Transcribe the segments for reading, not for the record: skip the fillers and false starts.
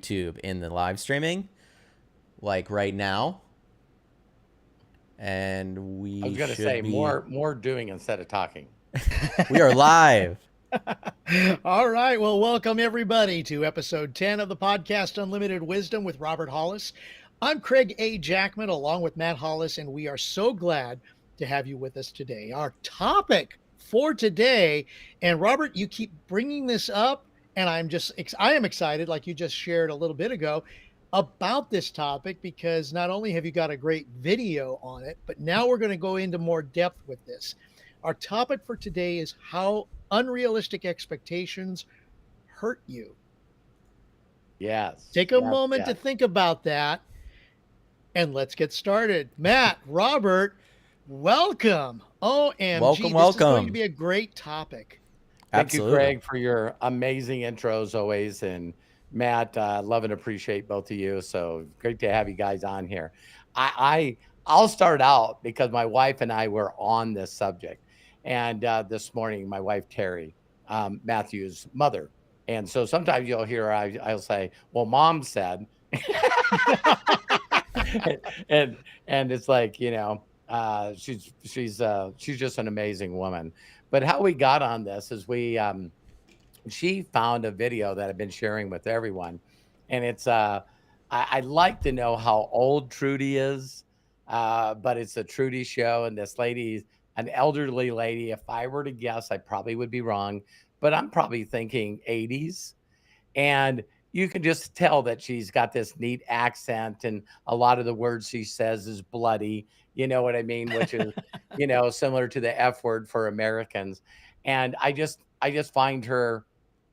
YouTube in the live streaming, like right now. And I was we going to should say be, more doing instead of talking. we are live. All right. Well, welcome everybody to episode 10 of the podcast Unlimited Wisdom with Robert Hollis. I'm Craig A. Jackman along with Matt Hollis, and we are so glad to have you with us today. Our topic for today, and Robert, you keep bringing this up, and I am excited, like you just shared a little bit ago, about this topic because not only have you got a great video on it, but now we're going to go into more depth with this. Our topic for today is how unrealistic expectations hurt you. Yes, Take a yes, moment to yes. think about that and let's get started. Matt, Robert, welcome. Welcome, OMG, this is going to welcome. be a great topic. Thank you, Absolutely. Craig, for your amazing intros always. And Matt, love and appreciate both of you. So great to have you guys on here. I'll start out because my wife and I were on this subject. And this morning, my wife, Terry, Matthew's mother. And so sometimes you'll hear, I'll say, well, mom said, and and it's like, she's just an amazing woman. But how we got on this is she found a video that I've been sharing with everyone, and I'd like to know how old Trudy is, but it's a Trudy show, and this lady's an elderly lady. If I were to guess, I probably would be wrong, but I'm probably thinking 80s, and you can just tell that she's got this neat accent, and a lot of the words she says is bloody. You know what I mean? Which is, similar to the F word for Americans. And I just find her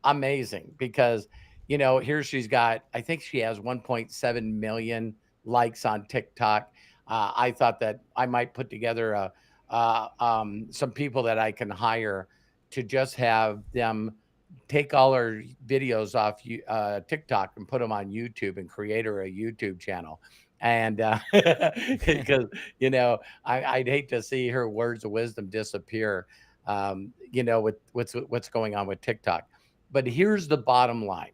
amazing because, here she's got, I think she has 1.7 million likes on TikTok. I thought that I might put together some people that I can hire to just have them take all her videos off TikTok and put them on YouTube and create her a YouTube channel. And because I'd hate to see her words of wisdom disappear, with what's going on with TikTok. But here's the bottom line.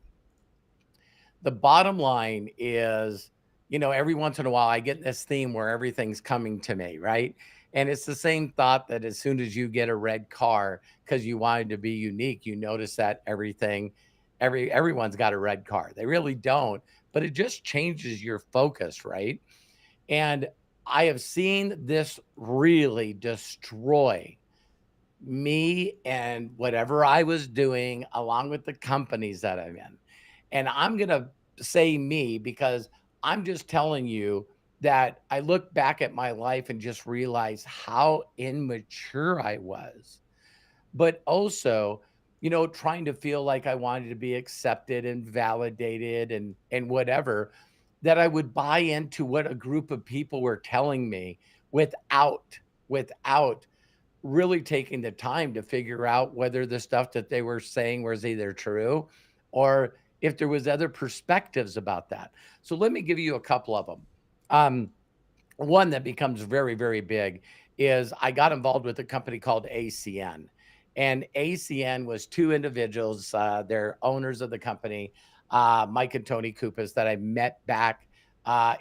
The bottom line is, every once in a while I get this theme where everything's coming to me, right? And it's the same thought that as soon as you get a red car because you wanted to be unique, you notice that everyone's got a red car. They really don't, but it just changes your focus, right? And I have seen this really destroy me and whatever I was doing, along with the companies that I'm in. And I'm going to say me because I'm just telling you that I look back at my life and just realize how immature I was, but also, trying to feel like I wanted to be accepted and validated and whatever, that I would buy into what a group of people were telling me without really taking the time to figure out whether the stuff that they were saying was either true or if there was other perspectives about that. So let me give you a couple of them. Um, One that becomes very, very big is I got involved with a company called ACN. And ACN was two individuals, they're owners of the company, Mike and Tony Kupas, that I met back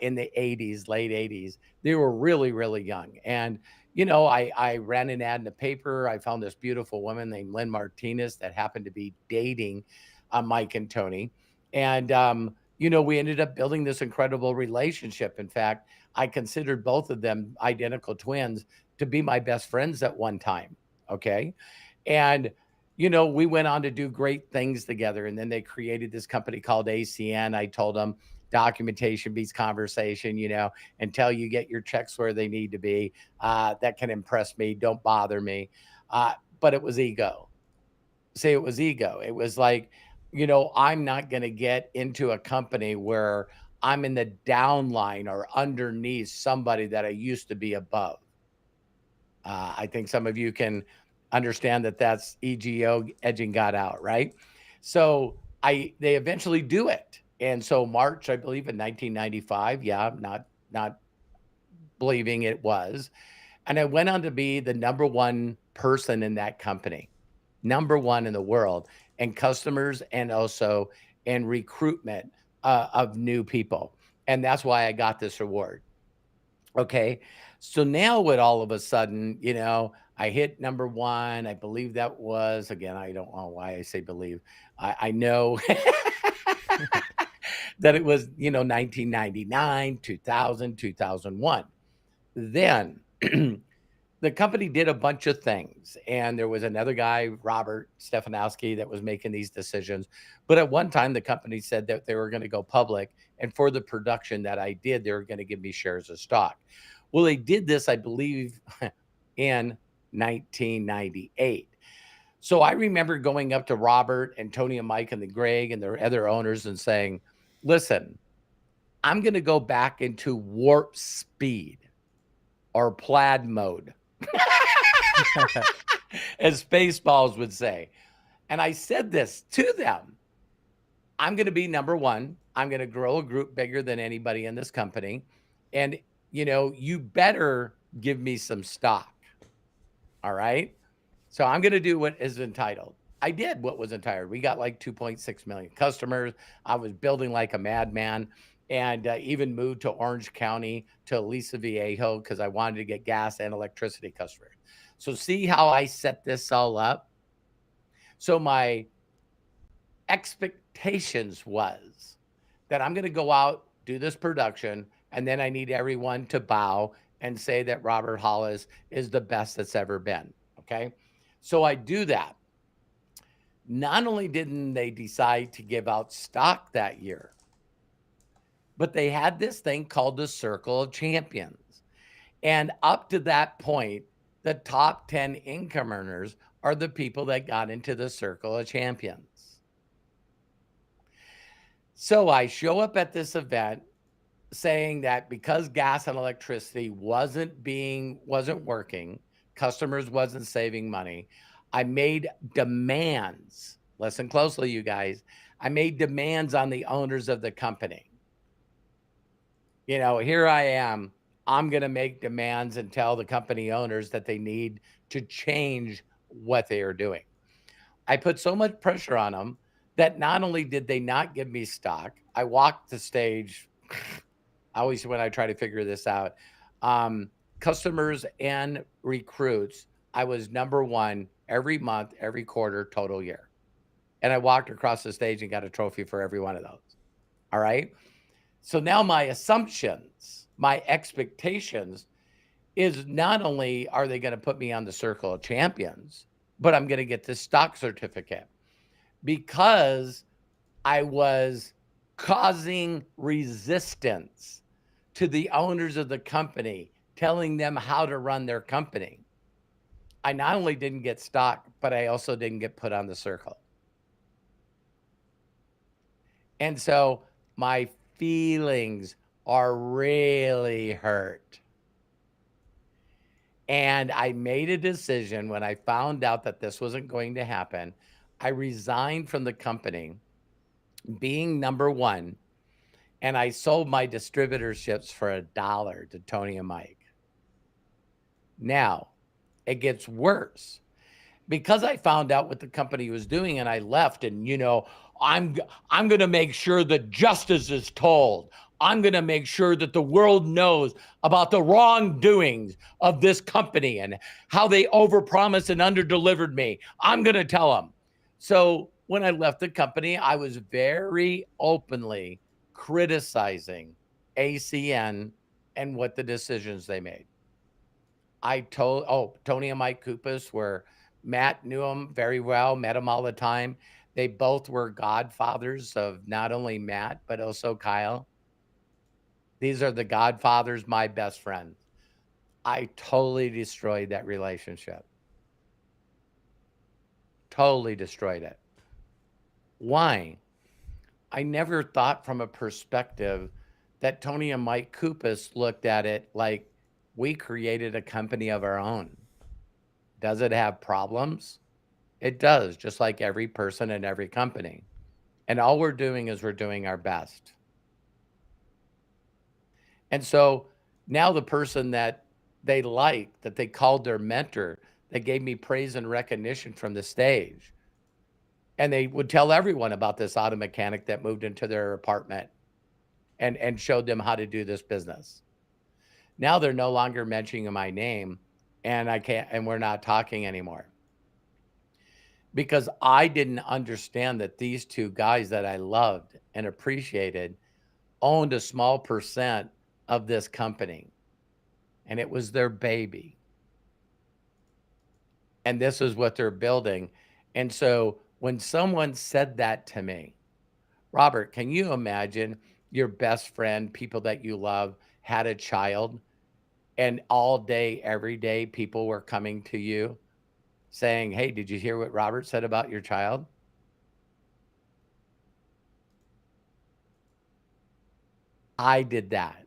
in the 80s, late 80s. They were really, really young. And, I ran an ad in the paper. I found this beautiful woman named Lynn Martinez that happened to be dating Mike and Tony. And, we ended up building this incredible relationship. In fact, I considered both of them identical twins to be my best friends at one time. Okay. And, we went on to do great things together. And then they created this company called ACN. I told them documentation beats conversation, until you get your checks where they need to be. That can impress me. Don't bother me. But it was ego. Say it was ego. It was like, I'm not going to get into a company where I'm in the downline or underneath somebody that I used to be above. I think some of you can understand that that's EGO, edging God out, right? So they eventually do it. And so March, I believe in 1995, yeah, not believing it was. And I went on to be the number one person in that company, number one in the world, and customers and also in recruitment of new people. And that's why I got this award. Okay. So now what all of a sudden, I hit number one. I believe that was, again, I don't know why I say believe. I know that it was, 1999, 2000, 2001. Then the company did a bunch of things, and there was another guy, Robert Stefanowski, that was making these decisions. But at one time, the company said that they were going to go public, and for the production that I did, they were going to give me shares of stock. Well, they did this, I believe, in 1998. So I remember going up to Robert and Tony and Mike and the Greg and their other owners and saying, listen, I'm going to go back into warp speed or plaid mode, as Spaceballs would say. And I said this to them. I'm going to be number one. I'm going to grow a group bigger than anybody in this company. And, you better give me some stock. All right. So I'm going to do what is entitled. I did what was entitled. We got like 2.6 million customers. I was building like a madman, and even moved to Orange County to Aliso Viejo because I wanted to get gas and electricity customers. So see how I set this all up? So my expectations was that I'm going to go out, do this production, and then I need everyone to bow and say that Robert Hollis is the best that's ever been. Okay. So I do that. Not only didn't they decide to give out stock that year, but they had this thing called the Circle of Champions. And up to that point, the top 10 income earners are the people that got into the Circle of Champions. So I show up at this event saying that because gas and electricity wasn't working, customers wasn't saving money, I made demands. Listen closely, you guys. I made demands on the owners of the company. Here I am. I'm going to make demands and tell the company owners that they need to change what they are doing. I put so much pressure on them that not only did they not give me stock, I walked the stage. Always when I try to figure this out, customers and recruits, I was number one every month, every quarter, total year. And I walked across the stage and got a trophy for every one of those. All right. So now my assumptions, my expectations is not only are they going to put me on the Circle of Champions, but I'm going to get this stock certificate because I was causing resistance to the owners of the company, telling them how to run their company. I not only didn't get stock, but I also didn't get put on the circle. And so my feelings are really hurt. And I made a decision when I found out that this wasn't going to happen. I resigned from the company, being number one, and I sold my distributorships for $1 to Tony and Mike. Now, it gets worse. Because I found out what the company was doing and I left, and I'm going to make sure that justice is told. I'm going to make sure that the world knows about the wrongdoings of this company and how they overpromised and underdelivered me. I'm going to tell them. So when I left the company, I was very openly criticizing ACN and what the decisions they made. I told, Tony and Mike Kupas were, Matt knew them very well, met them all the time. They both were godfathers of not only Matt, but also Kyle. These are the godfathers, my best friends. I totally destroyed that relationship. Totally destroyed it. Why? I never thought from a perspective that Tony and Mike Kupas looked at it like we created a company of our own. Does it have problems? It does, just like every person in every company. And all we're doing is we're doing our best. And so now the person that they liked, that they called their mentor, that gave me praise and recognition from the stage, And they would tell everyone about this auto mechanic that moved into their apartment and showed them how to do this business. Now they're no longer mentioning my name, and I can't, and we're not talking anymore because I didn't understand that these two guys that I loved and appreciated owned a small percent of this company, and it was their baby. And this is what they're building. And so when someone said that to me, Robert, can you imagine your best friend, people that you love, had a child, and all day, every day, people were coming to you saying, hey, did you hear what Robert said about your child? I did that.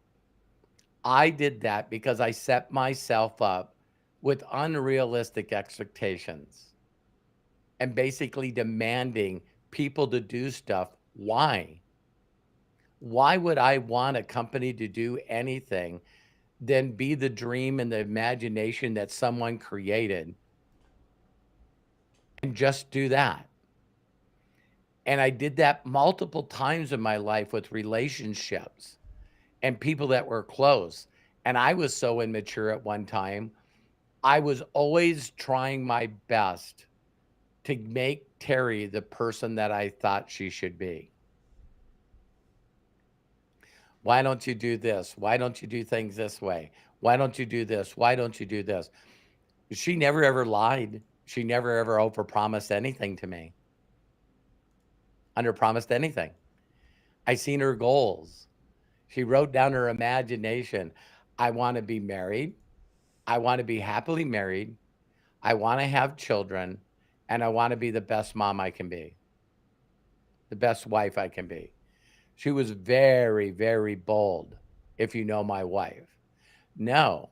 I did that because I set myself up with unrealistic expectations and basically demanding people to do stuff. Why? Why would I want a company to do anything than be the dream and the imagination that someone created and just do that? And I did that multiple times in my life with relationships and people that were close. And I was so immature at one time. I was always trying my best to make Terry the person that I thought she should be. Why don't you do this? Why don't you do things this way? Why don't you do this? Why don't you do this? She never ever lied. She never ever overpromised anything to me. Underpromised anything. I seen her goals. She wrote down her imagination. I want to be married. I want to be happily married. I want to have children. And I want to be the best mom I can be, the best wife I can be. She was very, very bold, if you know my wife. No,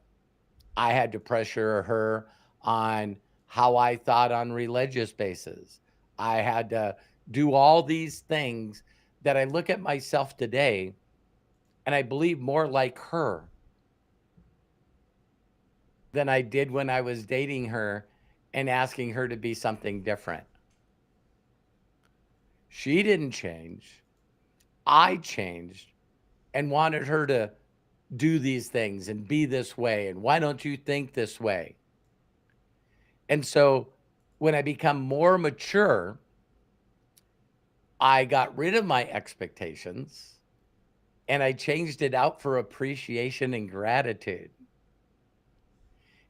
I had to pressure her on how I thought on religious basis. I had to do all these things that I look at myself today and I believe more like her than I did when I was dating her and asking her to be something different. She didn't change. I changed and wanted her to do these things and be this way. And why don't you think this way? And so when I become more mature, I got rid of my expectations and I changed it out for appreciation and gratitude.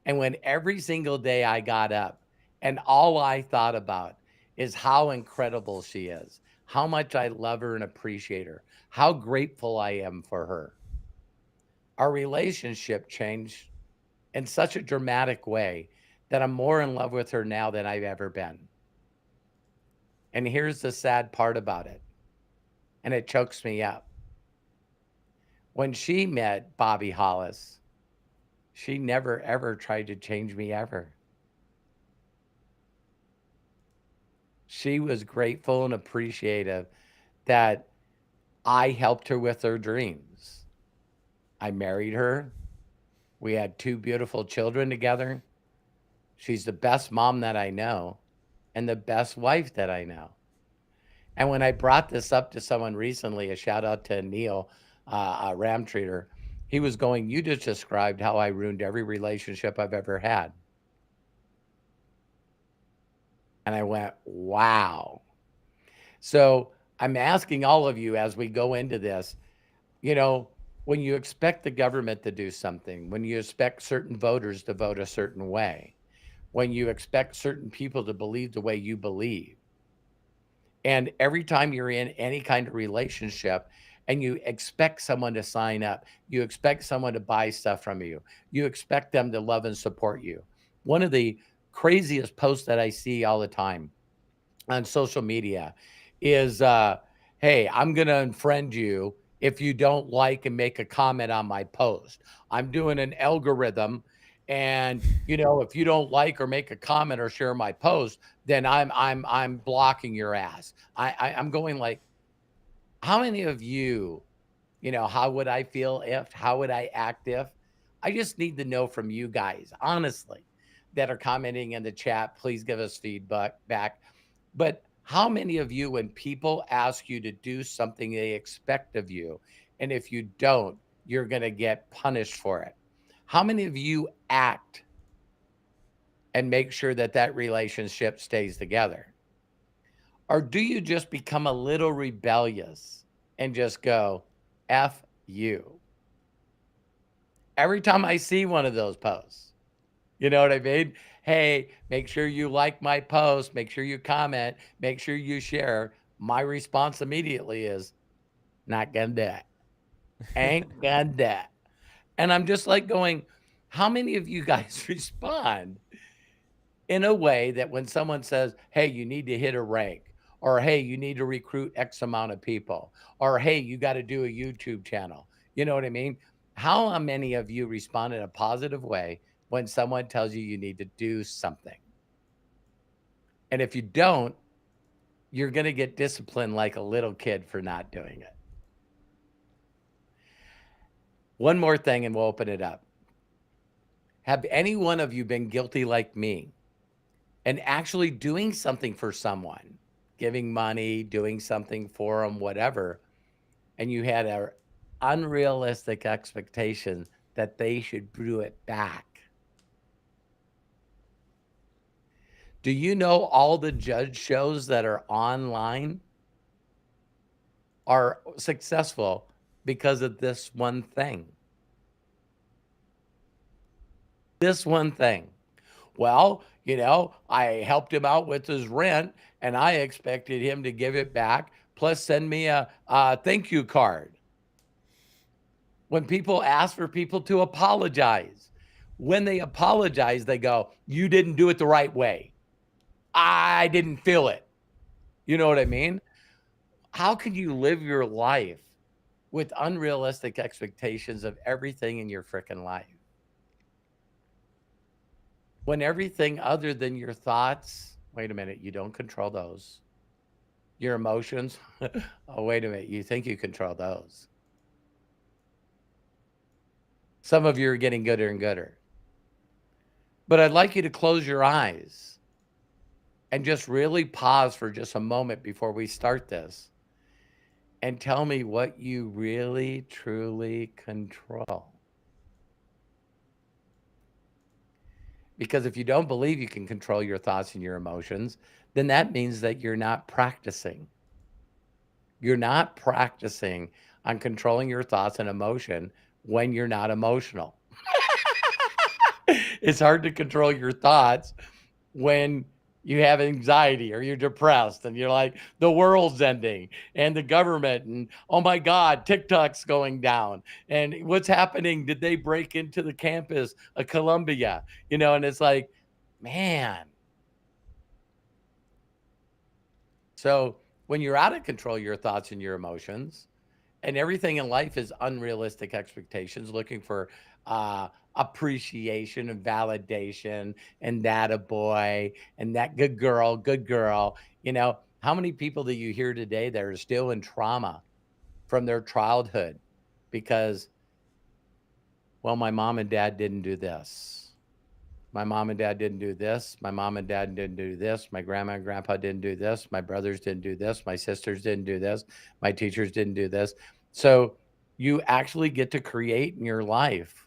And when every single day I got up and all I thought about is how incredible she is, how much I love her and appreciate her, how grateful I am for her, our relationship changed in such a dramatic way that I'm more in love with her now than I've ever been. And here's the sad part about it, and it chokes me up. When she met Bobby Hollis, she never, ever tried to change me ever. She was grateful and appreciative that I helped her with her dreams. I married her. We had 2 beautiful children together. She's the best mom that I know and the best wife that I know. And when I brought this up to someone recently, a shout out to Neil Ramtreater, he was going, you just described how I ruined every relationship I've ever had. And I went, wow. So I'm asking all of you as we go into this, you know, when you expect the government to do something, when you expect certain voters to vote a certain way, when you expect certain people to believe the way you believe, and every time you're in any kind of relationship and you expect someone to sign up, you expect someone to buy stuff from you, you expect them to love and support you. One of the craziest posts that I see all the time on social media is, hey, I'm going to unfriend you if you don't like and make a comment on my post. I'm doing an algorithm, and if you don't like or make a comment or share my post, then I'm blocking your ass. I'm going like, how many of you, how would I feel if, how would I act if? I just need to know from you guys, honestly, that are commenting in the chat. Please give us feedback back. But How many of you, when people ask you to do something they expect of you, and if you don't, you're going to get punished for it? How many of you act and make sure that that relationship stays together? Or do you just become a little rebellious and just go, F you? Every time I see one of those posts, you know what I mean? Hey, make sure you like my post, make sure you comment, make sure you share. My response immediately is, not gonna do it. Ain't gonna do it. And I'm just like going, how many of you guys respond in a way that when someone says, hey, you need to hit a rank, or hey, you need to recruit X amount of people, or hey, you got to do a YouTube channel? You know what I mean? How many of you respond in a positive way when someone tells you you need to do something? And if you don't, you're going to get disciplined like a little kid for not doing it. One more thing and we'll open it up. Have any one of you been guilty like me and actually doing something for someone, giving money, doing something for them, whatever, and you had an unrealistic expectation that they should do it back? Do you know all the judge shows that are online are successful because of this one thing? This one thing. Well, I helped him out with his rent and I expected him to give it back, plus send me a thank you card. When people ask for people to apologize, when they apologize, they go, you didn't do it the right way. I didn't feel it. You know what I mean? How can you live your life with unrealistic expectations of everything in your freaking life, when everything other than your thoughts, wait a minute, you don't control those. Your emotions, oh, wait a minute, you think you control those. Some of you are getting gooder and gooder. But I'd like you to close your eyes and just really pause for just a moment before we start this and tell me what you really, truly control. Because if you don't believe you can control your thoughts and your emotions, then that means that you're not practicing. You're not practicing on controlling your thoughts and emotion when you're not emotional. It's hard to control your thoughts when you have anxiety or you're depressed and you're like, the world's ending and the government and, oh my God, TikTok's going down. And what's happening? Did they break into the campus of Columbia? And it's like, man. So when you're out of control, your thoughts and your emotions, and everything in life is unrealistic expectations, looking for appreciation and validation and that a boy and that good girl. How many people do you hear today that are still in trauma from their childhood because, well, my mom and dad didn't do this. My mom and dad didn't do this. My mom and dad didn't do this. My grandma and grandpa didn't do this. My brothers didn't do this. My sisters didn't do this. My teachers didn't do this. So you actually get to create in your life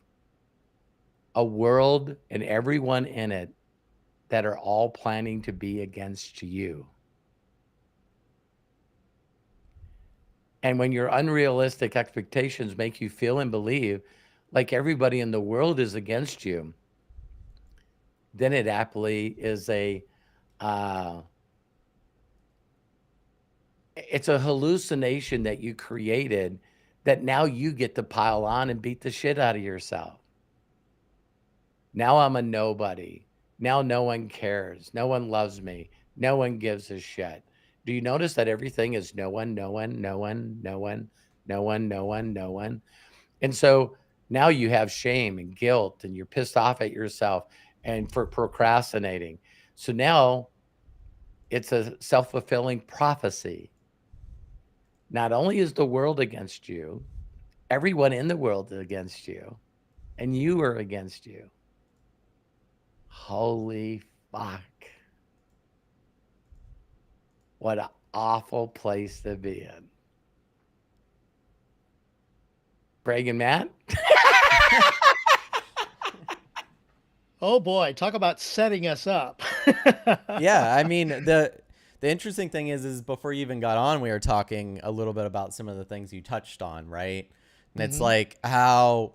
a world and everyone in it that are all planning to be against you. And when your unrealistic expectations make you feel and believe like everybody in the world is against you, then it aptly is it's a hallucination that you created that now you get to pile on and beat the shit out of yourself. Now I'm a nobody. Now no one cares. No one loves me. No one gives a shit. Do you notice that everything is no one, no one, no one, no one, no one, no one, no one? And so now you have shame and guilt and you're pissed off at yourself and for procrastinating. So now it's a self-fulfilling prophecy. Not only is the world against you, everyone in the world is against you, and you are against you. Holy fuck. What an awful place to be in. Craig and Matt? Oh boy, talk about setting us up. Yeah, I mean, the interesting thing is before you even got on, we were talking a little bit about some of the things you touched on, right? And it's like how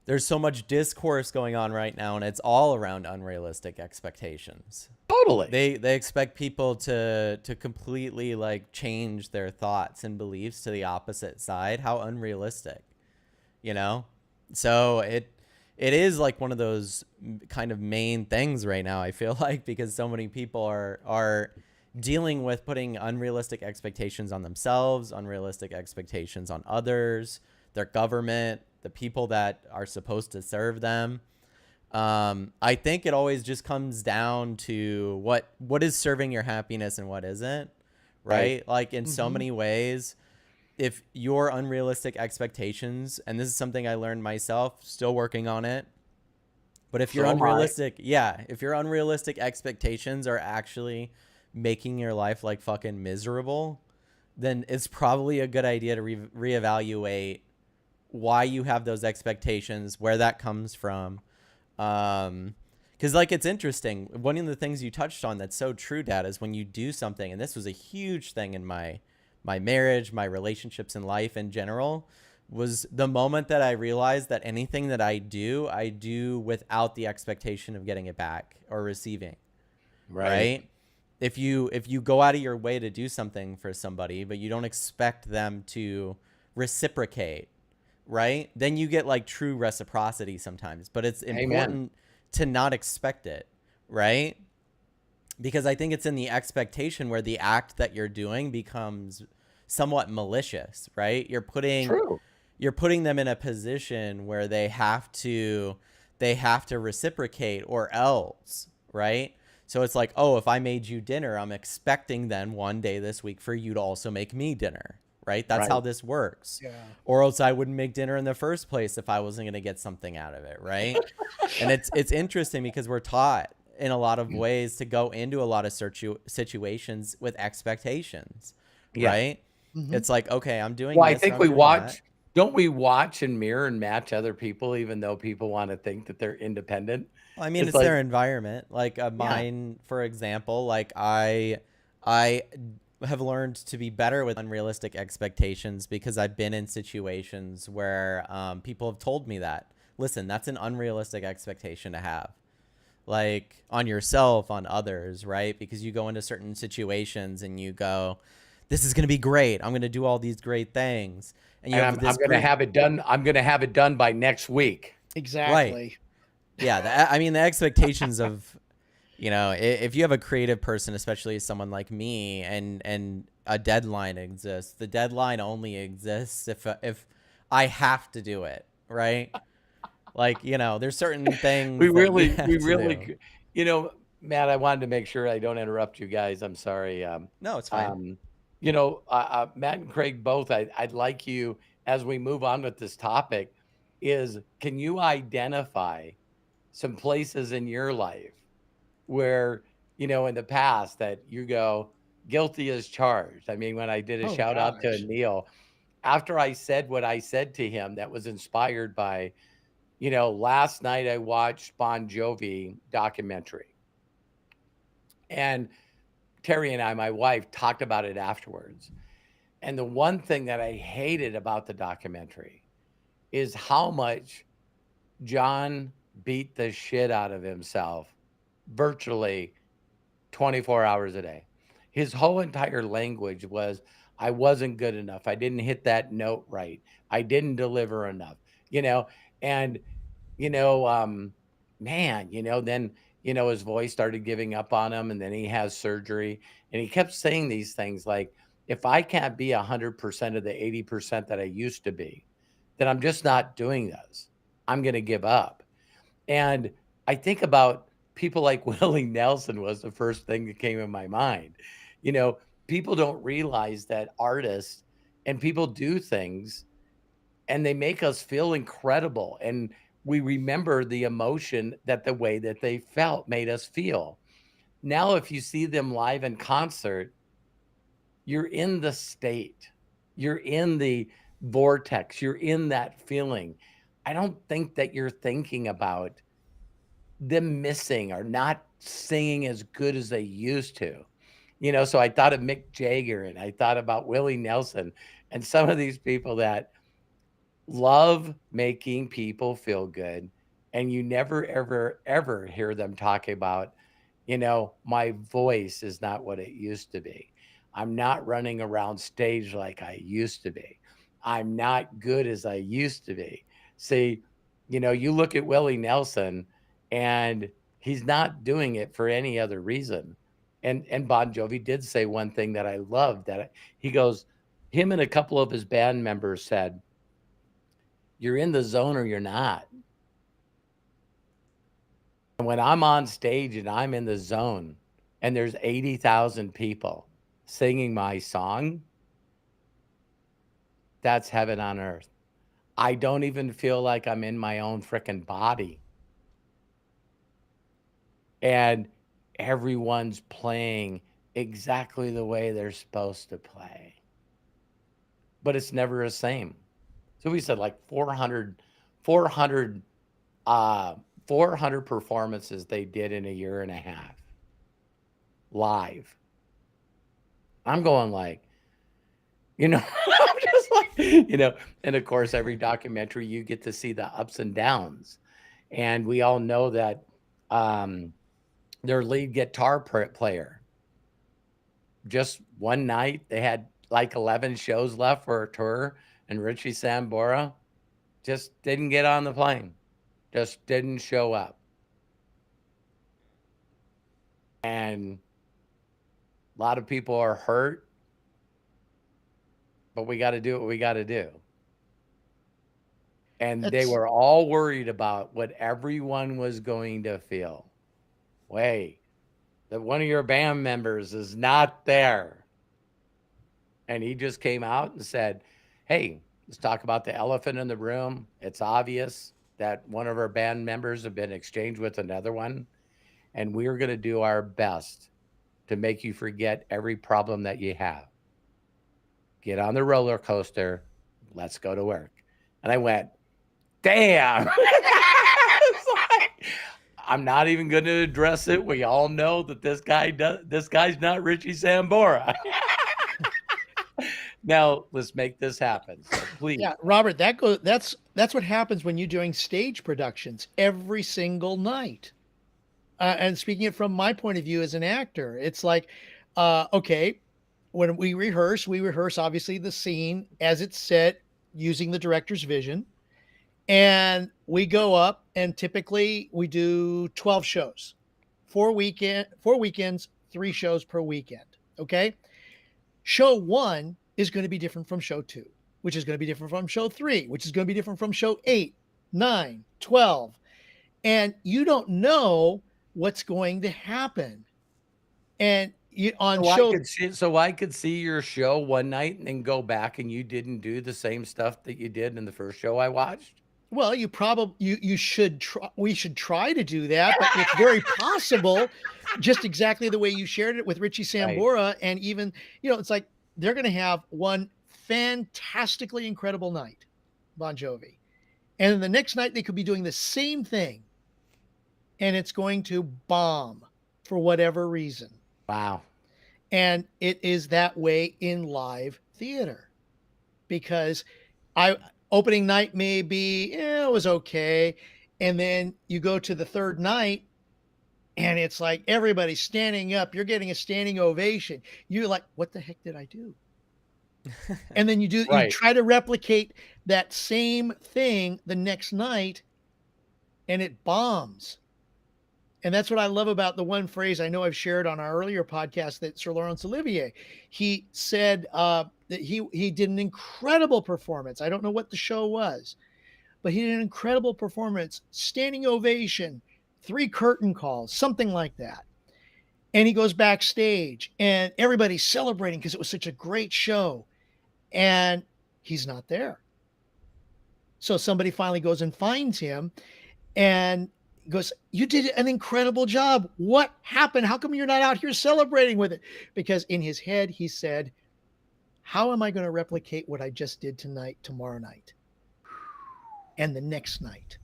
there's so much discourse going on right now, and it's all around unrealistic expectations. Totally. They expect people to completely like change their thoughts and beliefs to the opposite side. How unrealistic, you know? So it is like one of those kind of main things right now, I feel like, because so many people are dealing with putting unrealistic expectations on themselves, unrealistic expectations on others, their government, the people that are supposed to serve them. I think it always just comes down to what is serving your happiness and what isn't, right? Like in so many ways, if your unrealistic expectations, and this is something I learned myself, still working on it, but if your if your unrealistic expectations are actually making your life like fucking miserable, then it's probably a good idea to reevaluate why you have those expectations, where that comes from. Because like it's interesting. One of the things you touched on that's so true, Dad, is when you do something, and this was a huge thing in my marriage, my relationships in life in general, was the moment that I realized that anything that I do without the expectation of getting it back or receiving. Right? If you go out of your way to do something for somebody, but you don't expect them to reciprocate, right? Then you get like true reciprocity sometimes, but it's important to not expect it, right? Because I think it's in the expectation where the act that you're doing becomes somewhat malicious, right? You're putting them in a position where they have to reciprocate or else, right? So it's like, oh, if I made you dinner, I'm expecting then one day this week for you to also make me dinner, right? That's how this works. Yeah. Or else I wouldn't make dinner in the first place if I wasn't going to get something out of it, right? And it's interesting because we're taught in a lot of ways to go into a lot of situations with expectations, right? It's like, okay, I'm doing Well, this. I think we watch. Don't we watch and mirror and match other people, even though people want to think that they're independent? I mean, it's their environment. Like mine, for example, like I have learned to be better with unrealistic expectations because I've been in situations where people have told me that, listen, that's an unrealistic expectation to have, like on yourself, on others, right? Because you go into certain situations and you go, this is going to be great. I'm going to do all these great things. And I'm going to have it done. I'm going to have it done by next week. Exactly. Right. Yeah. I mean, the expectations of, you know, if you have a creative person, especially someone like me, and a deadline exists, the deadline only exists if I have to do it, right? Like, you know, there's certain things we do. you know, Matt, I wanted to make sure I don't interrupt you guys. I'm sorry. No, it's fine. You know, Matt and Craig both, I'd like you, as we move on with this topic, can you identify some places in your life where, you know, in the past that you go, guilty as charged? I mean, when I did a shout out to Neil, after I said what I said to him, that was inspired by, you know, last night I watched Bon Jovi documentary. And Terry and I, my wife, talked about it afterwards. And the one thing that I hated about the documentary is how much John beat the shit out of himself virtually 24 hours a day. His whole entire language was, I wasn't good enough. I didn't hit that note right. I didn't deliver enough, you know, and, you know, man, you know, then, you know, his voice started giving up on him, and then he has surgery, and he kept saying these things like, if I can't be 100% of the 80% that I used to be, then I'm just not doing this. I'm going to give up. And I think about people like Willie Nelson was the first thing that came in my mind. You know, people don't realize that artists and people do things and they make us feel incredible. And we remember the emotion that the way that they felt made us feel. Now, if you see them live in concert, You're in the state. You're in the vortex. You're in that feeling. I don't think that you're thinking about them missing or not singing as good as they used to. So I thought of Mick Jagger and I thought about Willie Nelson and some of these people that love making people feel good. And you never, ever, ever hear them talk about, my voice is not what it used to be. I'm not running around stage like I used to be. I'm not good as I used to be. See, you look at Willie Nelson and he's not doing it for any other reason. And Bon Jovi did say one thing that I loved he goes, him and a couple of his band members said, you're in the zone or you're not. And when I'm on stage and I'm in the zone and there's 80,000 people singing my song, that's heaven on earth. I don't even feel like I'm in my own freaking body. And everyone's playing exactly the way they're supposed to play. But it's never the same. So we said like 400 performances they did in a year and a half live. I'm going like, I'm just like, and of course, every documentary you get to see the ups and downs. And we all know that their lead guitar player, just one night, they had like 11 shows left for a tour, and Richie Sambora just didn't get on the plane, just didn't show up. And a lot of people are hurt, but we got to do what we got to do. And they were all worried about what everyone was going to feel. Wait, that one of your band members is not there. And he just came out and said, hey, let's talk about the elephant in the room. It's obvious that one of our band members have been exchanged with another one. And we're going to do our best to make you forget every problem that you have. Get on the roller coaster. Let's go to work. And I went, damn. I'm not even going to address it. We all know that this guy's not Richie Sambora. Now let's make this happen. So please. Yeah, Robert, that's what happens when you're doing stage productions every single night. And speaking it from my point of view as an actor, it's like, okay, when we rehearse obviously the scene as it's set using the director's vision. And we go up and typically we do 12 shows, 4 weekends, 3 shows per weekend. Okay. Show 1 is going to be different from show 2, which is going to be different from show 3, which is going to be different from show 8, 9, 12. And you don't know what's going to happen. And I could see your show one night and then go back and you didn't do the same stuff that you did in the first show I watched. Well, we should try to do that, but it's very possible, just exactly the way you shared it with Richie Sambora. Right. And even, it's like they're going to have one fantastically incredible night, Bon Jovi. And then the next night they could be doing the same thing and it's going to bomb for whatever reason. Wow. And it is that way in live theater because opening night may be, it was okay. And then you go to the third night and it's like everybody's standing up. You're getting a standing ovation. You're like, what the heck did I do? And then you try to replicate that same thing the next night and it bombs. And that's what I love about the one phrase I know I've shared on our earlier podcast that Sir Laurence Olivier, he said that he did an incredible performance. I don't know what the show was, but he did an incredible performance, standing ovation, 3 curtain calls, something like that. And he goes backstage and everybody's celebrating because it was such a great show. And he's not there. So somebody finally goes and finds him and goes, you did an incredible job. What happened? How come you're not out here celebrating with it? Because in his head, he said, how am I going to replicate what I just did tonight, tomorrow night, and the next night,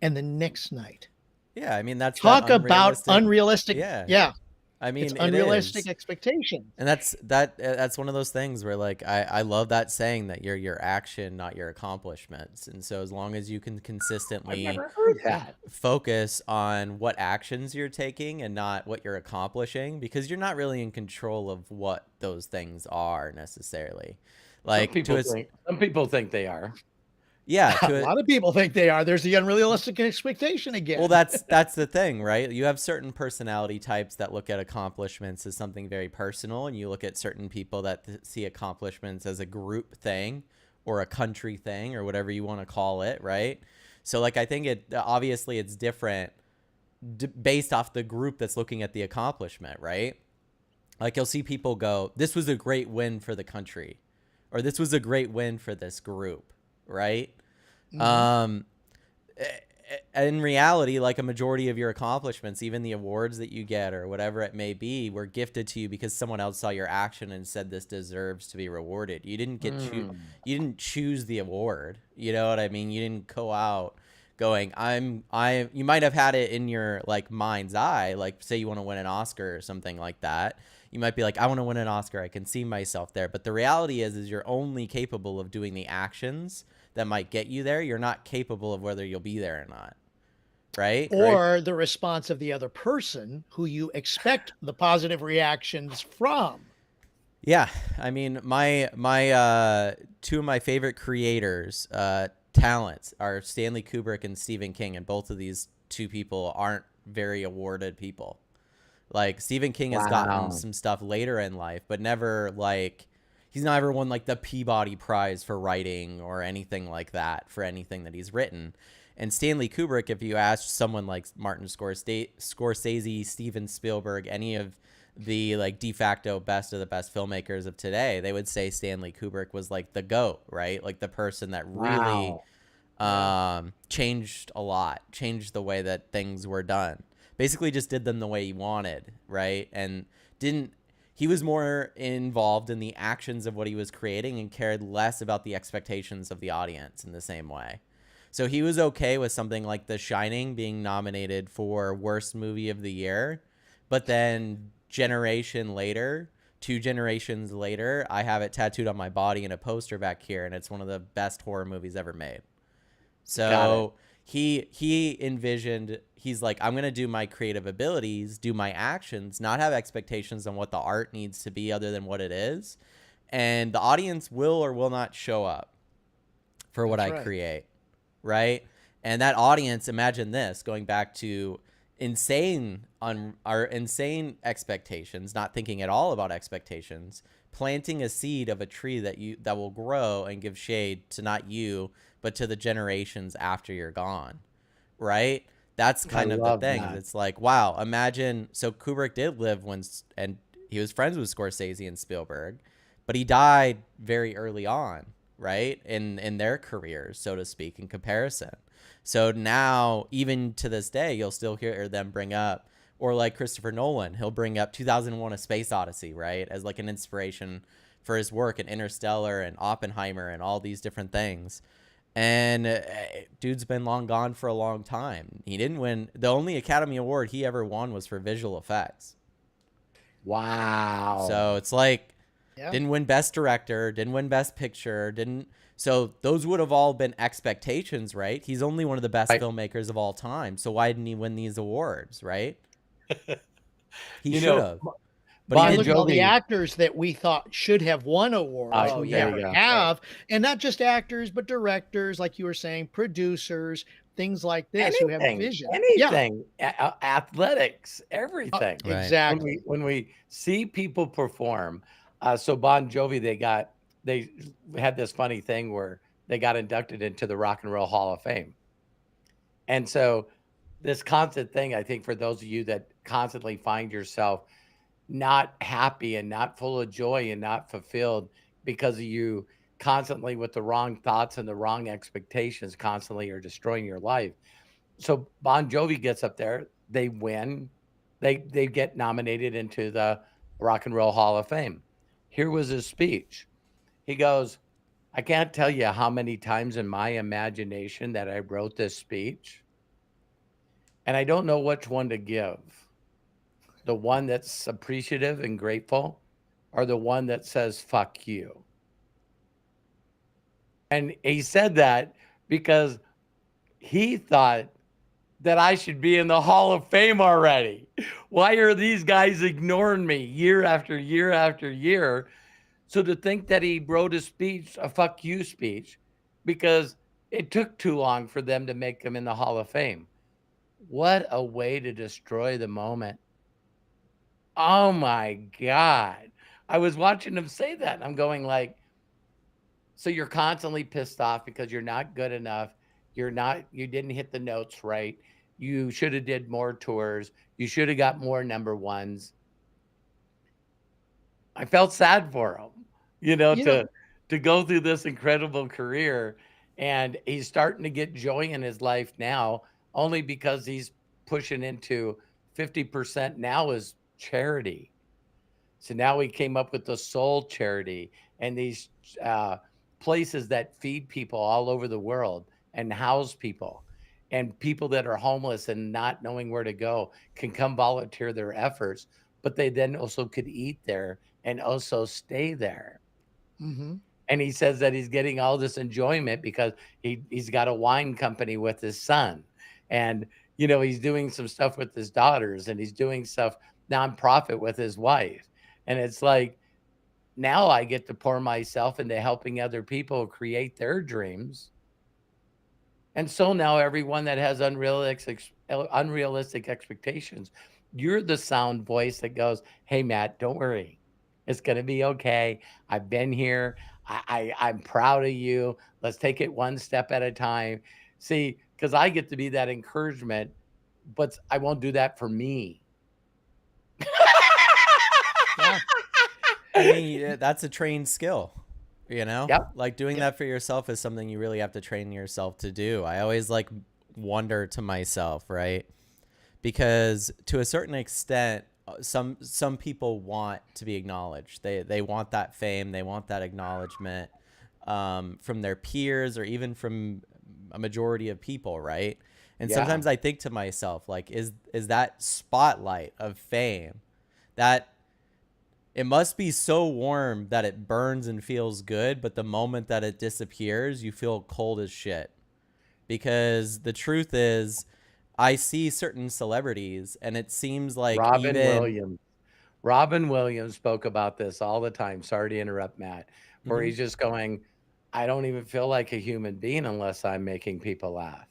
and the next night? Yeah, I mean that's that Talk about unrealistic. unrealistic. Yeah, Yeah, I it's mean it unrealistic is. expectations. And that's one of those things where like I love that saying that you're your action, not your accomplishments. And so as long as you can I've consistently never heard that. focus on what actions you're taking and not what you're accomplishing, because you're not really in control of what those things are necessarily. Like to us, Some people think they are. yeah, A to it. lot of people think they are. There's the unrealistic expectation again. Well, that's the thing, right? You have certain personality types that look at accomplishments as something very personal, and you look at certain people that see accomplishments as a group thing or a country thing or whatever you want to call it, right? So like I think it obviously it's different based off the group that's looking at the accomplishment, right? Like you'll see people go, "This was a great win for the country," or "This was a great win for this group," right? Mhm. In reality, like a majority of your accomplishments, even the awards that you get or whatever it may be, were gifted to you because someone else saw your action and said this deserves to be rewarded. You didn't you didn't choose the award. You know what I mean? You didn't go out going, you might have had it in your like mind's eye, like say you want to win an Oscar or something like that. You might be like, I want to win an Oscar. I can see myself there. But the reality is you're only capable of doing the actions that might get you there. You're not capable of whether you'll be there or not. Right? Or the response of the other person who you expect the positive reactions from. Yeah. I mean, my two of my favorite creators, talents are Stanley Kubrick and Stephen King, and both of these two people aren't very awarded people. Like Stephen King has gotten some stuff later in life, but never like he's not ever won like the Peabody Prize for writing or anything like that for anything that he's written. And Stanley Kubrick, if you ask someone like Martin Scorsese, Steven Spielberg, any of the like de facto best of the best filmmakers of today, they would say Stanley Kubrick was like the GOAT, right? Like the person that really changed a lot, changed the way that things were done. Basically just did them the way he wanted, right? And he was more involved in the actions of what he was creating and cared less about the expectations of the audience in the same way. So he was okay with something like The Shining being nominated for worst movie of the year, but then two generations later, I have it tattooed on my body in a poster back here, and it's one of the best horror movies ever made. So he envisioned, he's like, I'm going to do my creative abilities, do my actions, not have expectations on what the art needs to be other than what it is. And the audience will or will not show up for what I create. Right. And that audience, imagine this, going back to insane expectations, not thinking at all about expectations, planting a seed of a tree that will grow and give shade to not you, but to the generations after you're gone. Right. That's kind of the thing. It's like, wow, imagine. So Kubrick did live and he was friends with Scorsese and Spielberg, but he died very early on, right? In their careers, so to speak, in comparison. So now, even to this day, you'll still hear them bring up, or like Christopher Nolan, he'll bring up 2001: A Space Odyssey, right? As like an inspiration for his work, and Interstellar and Oppenheimer and all these different things. And dude's been long gone for a long time. He didn't win. The only Academy Award he ever won was for visual effects. Wow. So it's like, didn't win Best Director, didn't win Best Picture, so those would have all been expectations, right? He's only one of the best filmmakers of all time. So why didn't he win these awards, right? He should have. But look at all the actors that we thought should have won awards who never have. And not just actors, but directors, like you were saying, producers, things like this, who have vision. Anything, athletics, everything. Exactly. When we see people perform, so Bon Jovi, they had this funny thing where they got inducted into the Rock and Roll Hall of Fame. And so this constant thing, I think, for those of you that constantly find yourself not happy and not full of joy and not fulfilled because of you constantly with the wrong thoughts and the wrong expectations constantly are destroying your life. So Bon Jovi gets up there, they win, they get nominated into the Rock and Roll Hall of Fame. Here was his speech. He goes, I can't tell you how many times in my imagination that I wrote this speech, and I don't know which one to give. The one that's appreciative and grateful, or the one that says, fuck you. And he said that because he thought that I should be in the Hall of Fame already. Why are these guys ignoring me year after year after year? So to think that he wrote a speech, a fuck you speech, because it took too long for them to make him in the Hall of Fame. What a way to destroy the moment. Oh my God. I was watching him say that and I'm going like, so you're constantly pissed off because you're not good enough. You didn't hit the notes right. You should have did more tours. You should have got more number ones. I felt sad for him, You know, to go through this incredible career. And he's starting to get joy in his life now, only because he's pushing into 50% now is charity. So now he came up with the Soul Charity and these places that feed people all over the world and house people. And people that are homeless and not knowing where to go can come volunteer their efforts, but they then also could eat there and also stay there. mm-hmm. And he says that he's getting all this enjoyment because he's got a wine company with his son. And, he's doing some stuff with his daughters and he's doing stuff nonprofit with his wife. And it's like, now I get to pour myself into helping other people create their dreams. And so now everyone that has unrealistic expectations, you're the sound voice that goes, hey, Matt, don't worry. It's going to be okay. I've been here. I'm proud of you. Let's take it one step at a time. See, because I get to be that encouragement, but I won't do that for me. Yeah. I mean, that's a trained skill, Yep. like doing Yep. that for yourself is something you really have to train yourself to do. I always like wonder to myself, right? Because to a certain extent, some people want to be acknowledged. They want that fame. They want that acknowledgement from their peers or even from a majority of people, right? And Yeah. sometimes I think to myself, like, is that spotlight of fame that it must be so warm that it burns and feels good, but the moment that it disappears, you feel cold as shit. Because the truth is, I see certain celebrities, and it seems like Robin Williams spoke about this all the time. Sorry to interrupt, Matt, where he's just going, I don't even feel like a human being unless I'm making people laugh.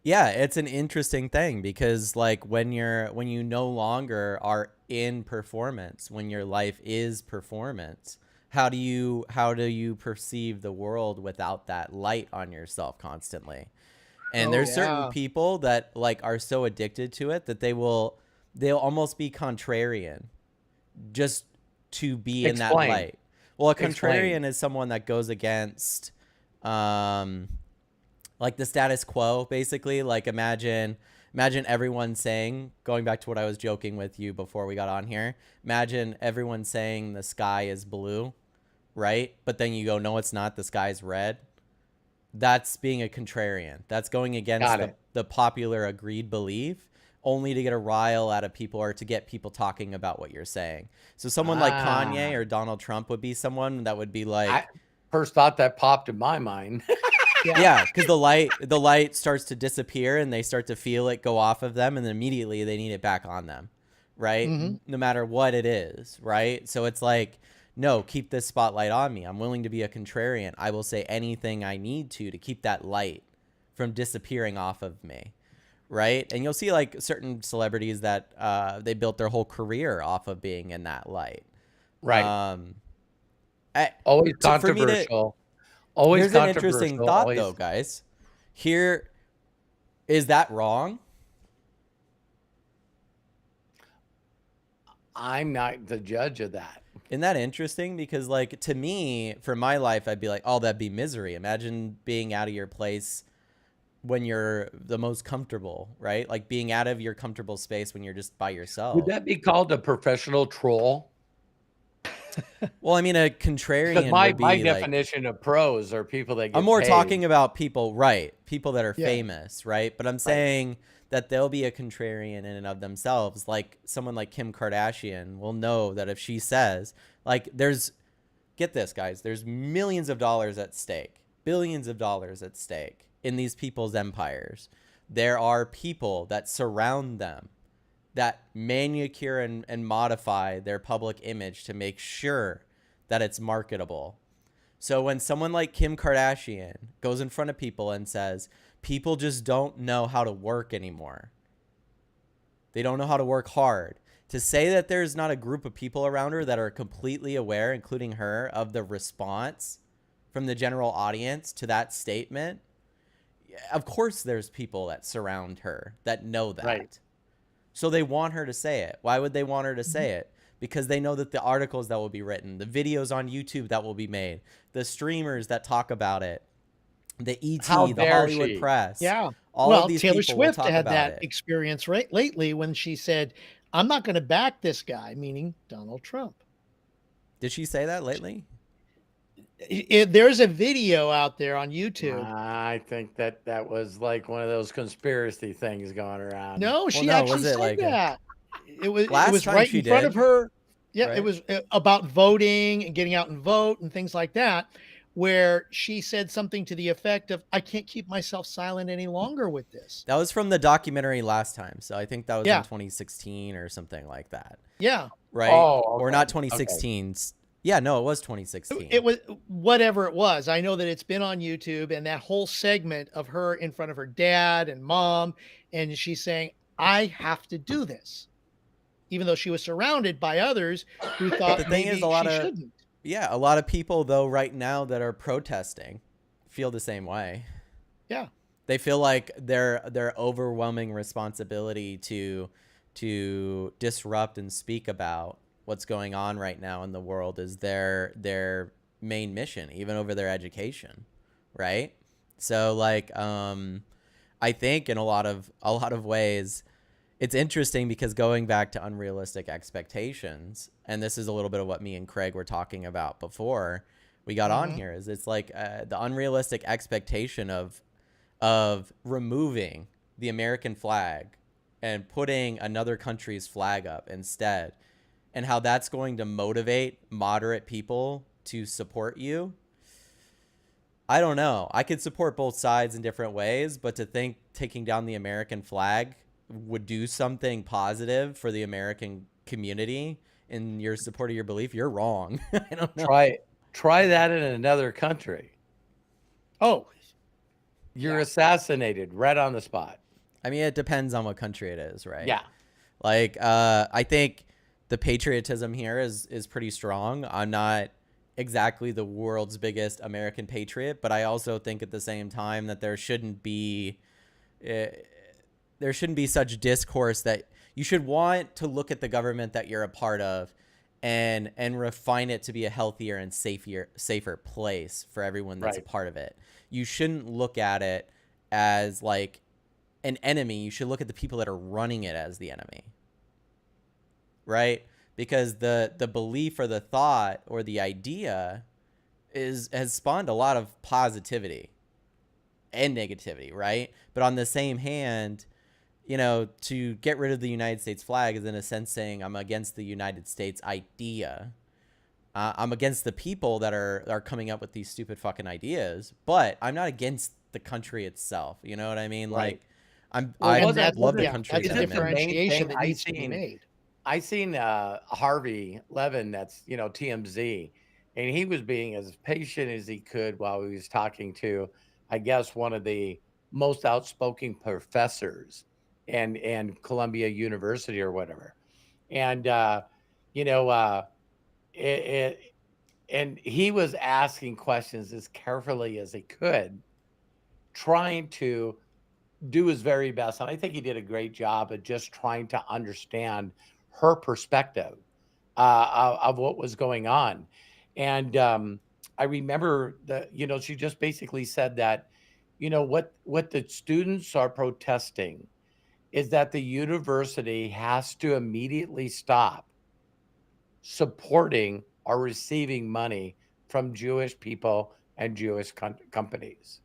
Yeah, it's an interesting thing because like when you no longer are in performance, when your life is performance, how do you perceive the world without that light on yourself constantly? And there's certain people that like are so addicted to it that they'll almost be contrarian just to be in that light. Well, a contrarian is someone that goes against like the status quo, basically. Like imagine everyone saying, going back to what I was joking with you before we got on here, imagine everyone saying the sky is blue, right? But then you go, no, it's not, the sky's red. That's being a contrarian. That's going against the popular agreed belief, only to get a rile out of people or to get people talking about what you're saying. So someone like Kanye or Donald Trump would be someone that would be like, first thought that popped in my mind. Yeah, because the light starts to disappear and they start to feel it go off of them, and then immediately they need it back on them, right? No matter what it is, right? So it's like, no, keep this spotlight on me. I'm willing to be a contrarian. I will say anything I need to keep that light from disappearing off of me, right? And you'll see like certain celebrities that they built their whole career off of being in that light, right? Always controversial. Here's an interesting thought, though, guys. Here, is that wrong? I'm not the judge of that. Isn't that interesting? Because, like, to me, for my life, I'd be like, oh, that'd be misery. Imagine being out of your place when you're the most comfortable, right? Like being out of your comfortable space when you're just by yourself. Would that be called a professional troll? Well, I mean, a Because contrarian my would be like, definition of pros are people that I'm get more paid. talking about people, right? People that are Yeah. famous, right? But I'm Right. saying that they'll be a contrarian in and of themselves. Like someone like Kim Kardashian will know that if she says, like, get this, guys, there's millions of dollars at stake, billions of dollars at stake in these people's empires. There are people that surround them that manicure and modify their public image to make sure that it's marketable. So when someone like Kim Kardashian goes in front of people and says, people just don't know how to work anymore, they don't know how to work hard. To say that there's not a group of people around her that are completely aware, including her, of the response from the general audience to that statement, of course there's people that surround her that know that. Right. So they want her to say it. Why would they want her to say it? Because they know that the articles that will be written, the videos on YouTube that will be made, the streamers that talk about it, the How the dare Hollywood she? press, Yeah. all Well, of these Taylor people will Swift talk had about that it. experience lately when she said, "I'm not going to back this guy," meaning Donald Trump. Did she say that lately? There's a video out there on YouTube. I think that was like one of those conspiracy things going around. No, Well, she no, actually was it said like that. It last was time right she in front of did, her. Yeah, it right? was about voting and getting out and vote and things like that, where she said something to the effect of, "I can't keep myself silent any longer with this." That was from the documentary last time. So I think that was in Yeah, 2016 or something like that, yeah. right? Oh, Or okay. not Okay. 2016. Yeah, no, it was It 2016. was whatever it was. I know that it's been on YouTube, and that whole segment of her in front of her dad and mom, and she's saying, "I have to do this," even though she was surrounded by others who But the thought thing is, maybe she shouldn't. a lot of people though right now that are protesting feel the same way. Yeah. They feel like their overwhelming responsibility to disrupt and speak about what's going on right now in the world is their main mission, even over their education, right? So like I think in a lot of ways it's interesting because going back to unrealistic expectations, and this is a little bit of what me and Craig were talking about before we got on Hmm. here, is it's like the unrealistic expectation of removing the American flag and putting another country's flag up instead, and how that's going to motivate moderate people to support you. I don't know. I could support both sides in different ways, but to think taking down the American flag would do something positive for the American community in your support of your belief, you're wrong. I don't know. Try that in another country. Oh, You're yeah. assassinated right on the spot. I mean, it depends on what country it is, right? Yeah. Like, I think the patriotism here is pretty strong. I'm not exactly the world's biggest American patriot, but I also think at the same time that there shouldn't be such discourse that you should want to look at the government that you're a part of and refine it to be a healthier and safer place for everyone that's a Right. part of it. You shouldn't look at it as like an enemy. You should look at the people that are running it as the enemy, right? Because the belief or the thought or the idea has spawned a lot of positivity and negativity, right? But on the same hand, to get rid of the United States flag is in a sense saying I'm against the United States idea. I'm against the people that are coming up with these stupid fucking ideas, but I'm not against the country itself. You know what I mean? Right. Like Well, I And wasn't that's, love the yeah, country that's a that I'm in. the main differentiation thing that needs to be made. I seen Harvey Levin, that's TMZ, and he was being as patient as he could while he was talking to, I guess, one of the most outspoken professors and Columbia University or whatever. And you know, it, it and he was asking questions as carefully as he could, trying to do his very best. And I think he did a great job of just trying to understand her perspective of what was going on. And I remember that, she just basically said that, what the students are protesting is that the university has to immediately stop supporting are receiving money from Jewish people and Jewish companies.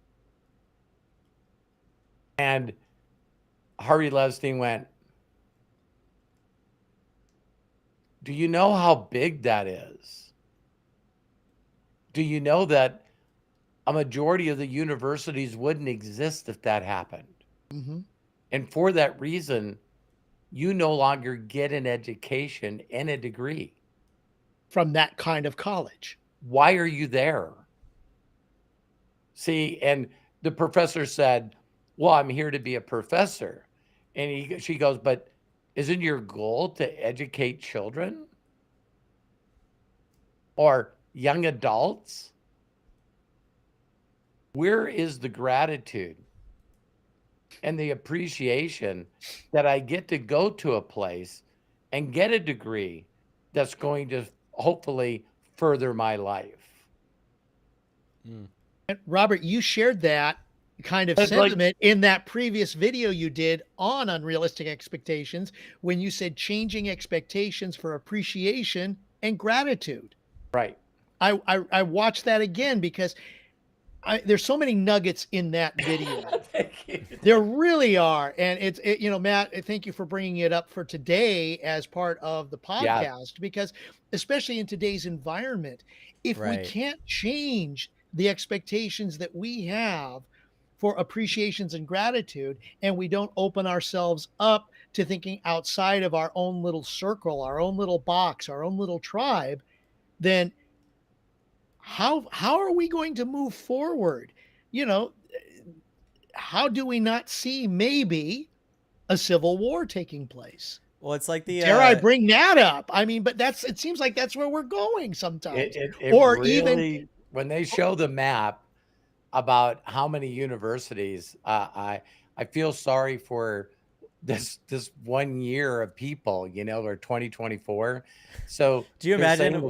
And Harvey Levstein went, do you know how big that is? Do you know that a majority of the universities wouldn't exist if that happened? Mm-hmm. And for that reason, you no longer get an education and a degree. From that kind of college. Why are you there? See, and the professor said, well, I'm here to be a professor. And she goes, but isn't your goal to educate children or young adults? Where is the gratitude and the appreciation that I get to go to a place and get a degree that's going to hopefully further my life? And Robert, you shared that kind of It's sentiment in that previous video you did on unrealistic expectations when you said changing expectations for appreciation and gratitude. Right. I watched that again because there's so many nuggets in that video. Thank you. There really are. And you know, Matt, thank you for bringing it up for today as part of the podcast, because especially in today's environment, if we can't change the expectations that we have for appreciations and gratitude, and we don't open ourselves up to thinking outside of our own little circle, our own little box, our own little tribe, then how are we going to move forward? You know, how do we not see maybe a civil war taking place? Well, it's like the dare I bring that up? I mean, but it seems like that's where we're going sometimes. Or really, even when they show the map about how many universities, I feel sorry for this 1 year of people, you know, or 2024. So do you imagine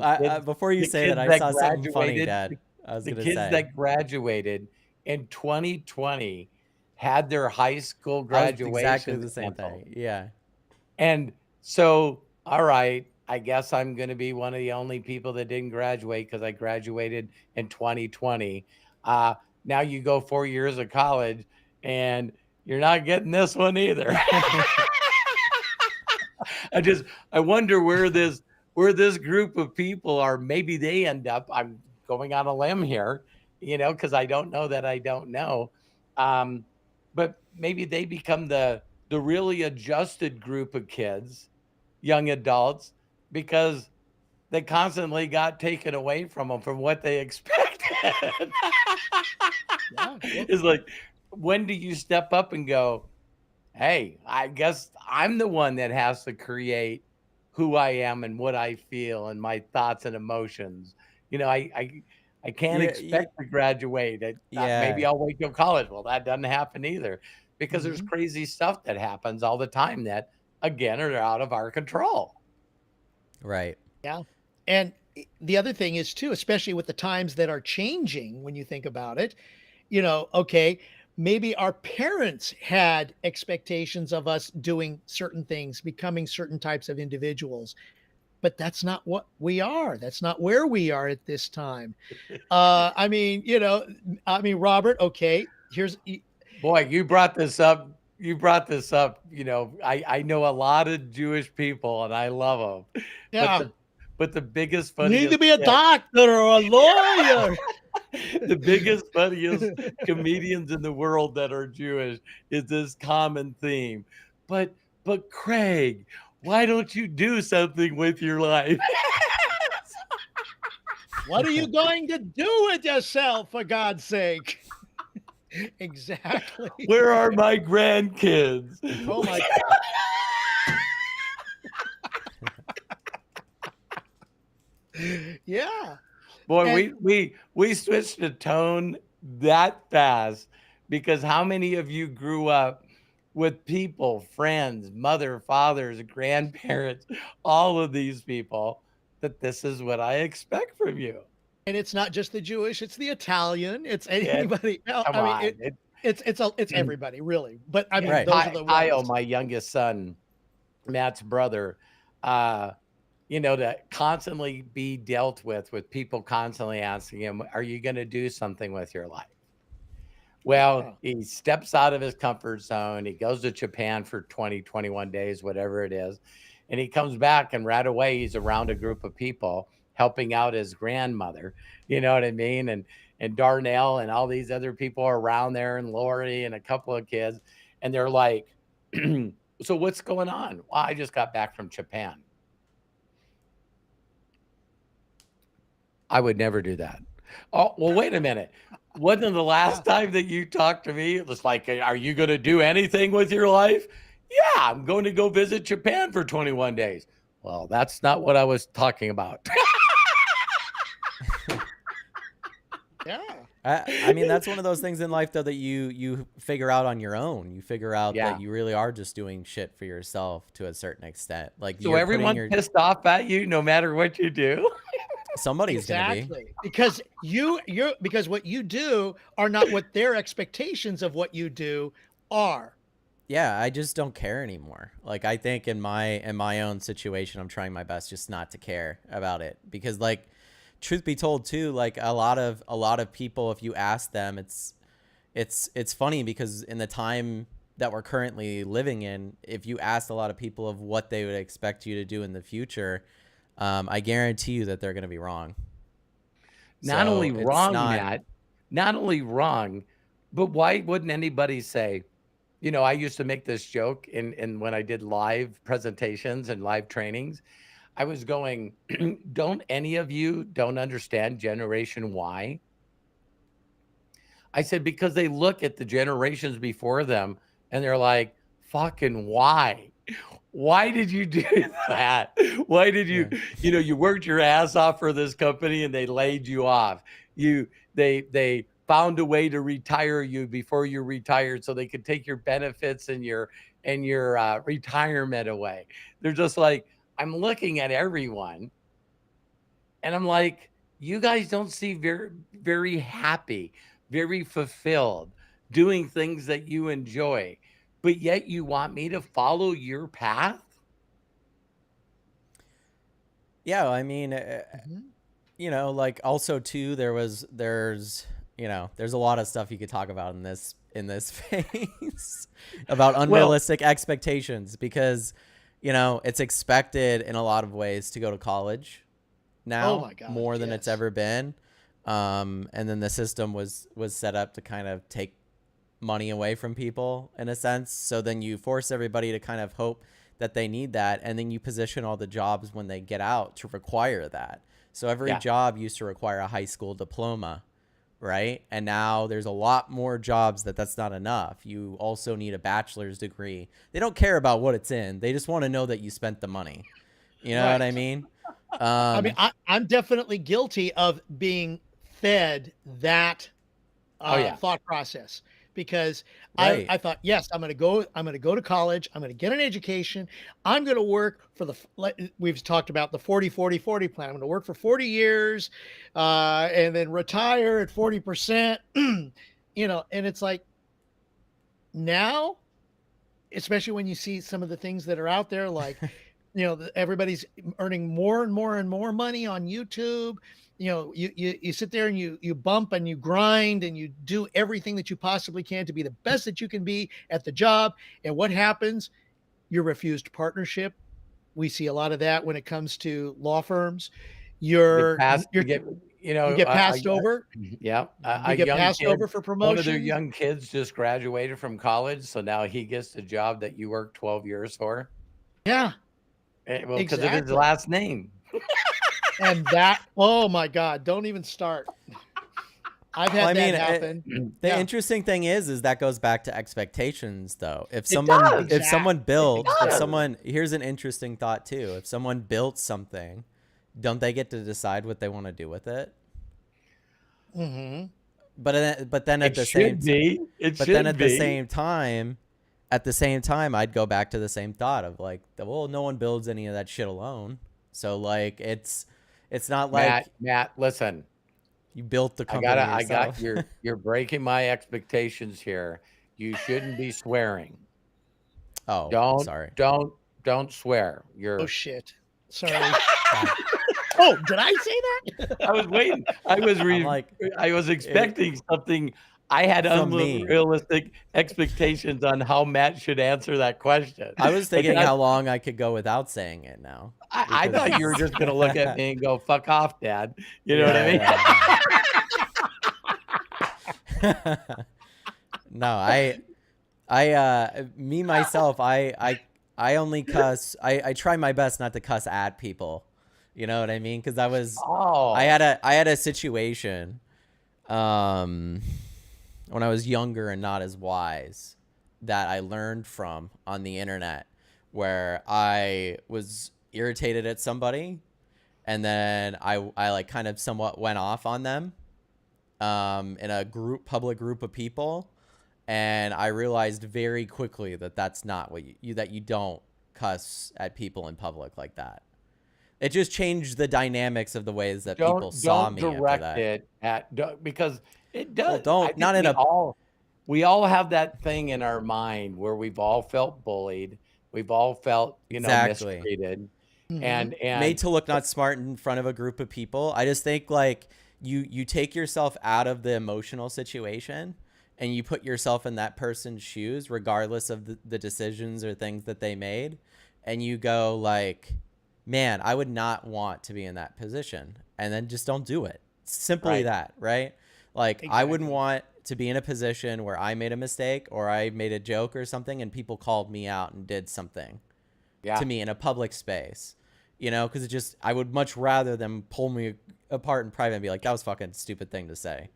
before you say that, I saw something funny, Dad. I was the gonna kids say that graduated in 2020 had their high school graduation. Exactly the same thing. Yeah. And so, all right, I guess I'm going to be one of the only people that didn't graduate because I graduated in 2020. Now you go 4 years of college and you're not getting this one either. I wonder where this group of people are. Maybe they end up, I'm going on a limb here, you know, because I don't know that I don't know. But maybe they become the really adjusted group of kids, young adults, because they constantly got taken away from them from what they expected. It's like, when do you step up and go, hey, I guess I'm the one that has to create who I am and what I feel and my thoughts and emotions. You know, I can't expect to graduate. Maybe I'll wait till college. Well, that doesn't happen either, because there's crazy stuff that happens all the time that, again, are out of our control. Right. Yeah. And the other thing is too, especially with the times that are changing, when you think about it, you know, okay, maybe our parents had expectations of us doing certain things, becoming certain types of individuals, but that's not what we are. That's not where we are at this time. I mean, Robert, okay, boy, you brought this up. You know, I know a lot of Jewish people and I love them. Yeah. But the biggest funniest, you need to be a doctor or a lawyer. The biggest, funniest comedians in the world that are Jewish is this common theme. But Craig, why don't you do something with your life? What are you going to do with yourself, for God's sake? Exactly. Where are my grandkids? Oh my God. Yeah. Boy, we switched the tone that fast, because how many of you grew up with people, friends, mother, fathers, grandparents, all of these people, that this is what I expect from you? And it's not just the Jewish, it's the Italian, it's anybody else. I mean, it's everybody, really. But I mean, those are the ones. Kyle, my youngest son, Matt's brother, to constantly be dealt with people constantly asking him, are you going to do something with your life? Well, he steps out of his comfort zone. He goes to Japan for 20, 21 days, whatever it is. And he comes back, and right away he's around a group of people helping out his grandmother. You know what I mean? And Darnell and all these other people are around there, and Lori and a couple of kids. And they're like, so what's going on? Well, I just got back from Japan. I would never do that. Oh, well, wait a minute. Wasn't the last time that you talked to me, it was like, are you going to do anything with your life? Yeah, I'm going to go visit Japan for 21 days. Well, that's not what I was talking about. Yeah. I mean, that's one of those things in life, though, that you figure out on your own. You figure out Yeah. that you really are just doing shit for yourself to a certain extent. Like, So you're everyone's putting pissed off at you no matter what you do. somebody's gonna be. Exactly. Because because what you do are not what their expectations of what you do are. Yeah, I just don't care anymore. Like, I think in my own situation, I'm trying my best just not to care about it, because, like, truth be told too, like, a lot of people, if you ask them, it's funny, because in the time that we're currently living in, if you ask a lot of people of what they would expect you to do in the future, I guarantee you that they're going to be wrong. Not So only it's wrong, not- Matt, not only wrong, but why wouldn't anybody say, I used to make this joke in when I did live presentations and live trainings. I was going, don't any of you don't understand Generation Y? I said, because they look at the generations before them and they're like, fucking why? Why did you do that? Why did you, you worked your ass off for this company and they laid you off. They found a way to retire you before you retired so they could take your benefits and your retirement away. They're just like, I'm looking at everyone and I'm like, you guys don't seem very, very happy, very fulfilled, doing things that you enjoy, but yet you want me to follow your path? Yeah, I mean, Mhm. like, also too, there's a lot of stuff you could talk about in this phase about unrealistic expectations, because it's expected in a lot of ways to go to college now, Oh my God, more than it's yes. ever been. And then the system was set up to kind of take money away from people in a sense. So then you force everybody to kind of hope that they need that, and then you position all the jobs when they get out to require that. So every job used to require a high school diploma, right? And now there's a lot more jobs that's not enough. You also need a bachelor's degree. They don't care about what it's in. They just want to know that you spent the money. You know what I mean? I mean, I'm definitely guilty of being fed that thought process, because Right. I thought, yes, I'm going to go to college. I'm going to get an education. I'm going to work for we've talked about the 40-40-40 plan. I'm going to work for 40 years and then retire at 40%, and it's like, now, especially when you see some of the things that are out there, like, everybody's earning more and more and more money on YouTube. You sit there and you bump and you grind and you do everything that you possibly can to be the best that you can be at the job. And what happens? You're refused partnership. We see a lot of that when it comes to law firms. You get passed over. Yeah. You get passed over for One of their promotion. young kids just graduated from college, so now he gets the job that you worked 12 years for. Yeah, Well, because of his exactly. last name. And that, oh my God, don't even start. I've had that happen. The interesting thing is that goes back to expectations, though. If does. someone builds, It here's an interesting thought too. If someone built something, don't they get to decide what they want to do with it? Mm-hmm. But then at the same time, I'd go back to the same thought of, like, well, no one builds any of that shit alone. So, like, it's not like Matt, listen. You built the company yourself. You're breaking my expectations here. You shouldn't be swearing. Oh, sorry. Don't swear. Oh shit. Sorry. Oh, did I say that? I was waiting. I was expecting something. I had From me. unrealistic expectations on how Matt should answer that question. I was thinking how long I could go without saying it now. I thought you were just going to look at me and go, "Fuck off, Dad." You know what I mean? Yeah. No, me myself, I only cuss. I try my best not to cuss at people. You know what I mean? Because I had a situation, when I was younger and not as wise, that I learned from on the internet, where I was irritated at somebody, and then I like kind of somewhat went off on them, in a public group of people. And I realized very quickly that that's not what that you don't cuss at people in public like that. It just changed the dynamics of the ways that people saw me. Don't direct it at, because it does. Well, we all have that thing in our mind where we've all felt bullied. We've all felt, mistreated, and made to look not smart in front of a group of people. I just think like you take yourself out of the emotional situation and you put yourself in that person's shoes, regardless of the decisions or things that they made. And you go like, man, I would not want to be in that position. And then just don't do it. Simply that, right? Like, exactly. I wouldn't want to be in a position where I made a mistake or I made a joke or something and people called me out and did something to me in a public space, because I would much rather them pull me apart in private and be like, that was fucking stupid thing to say.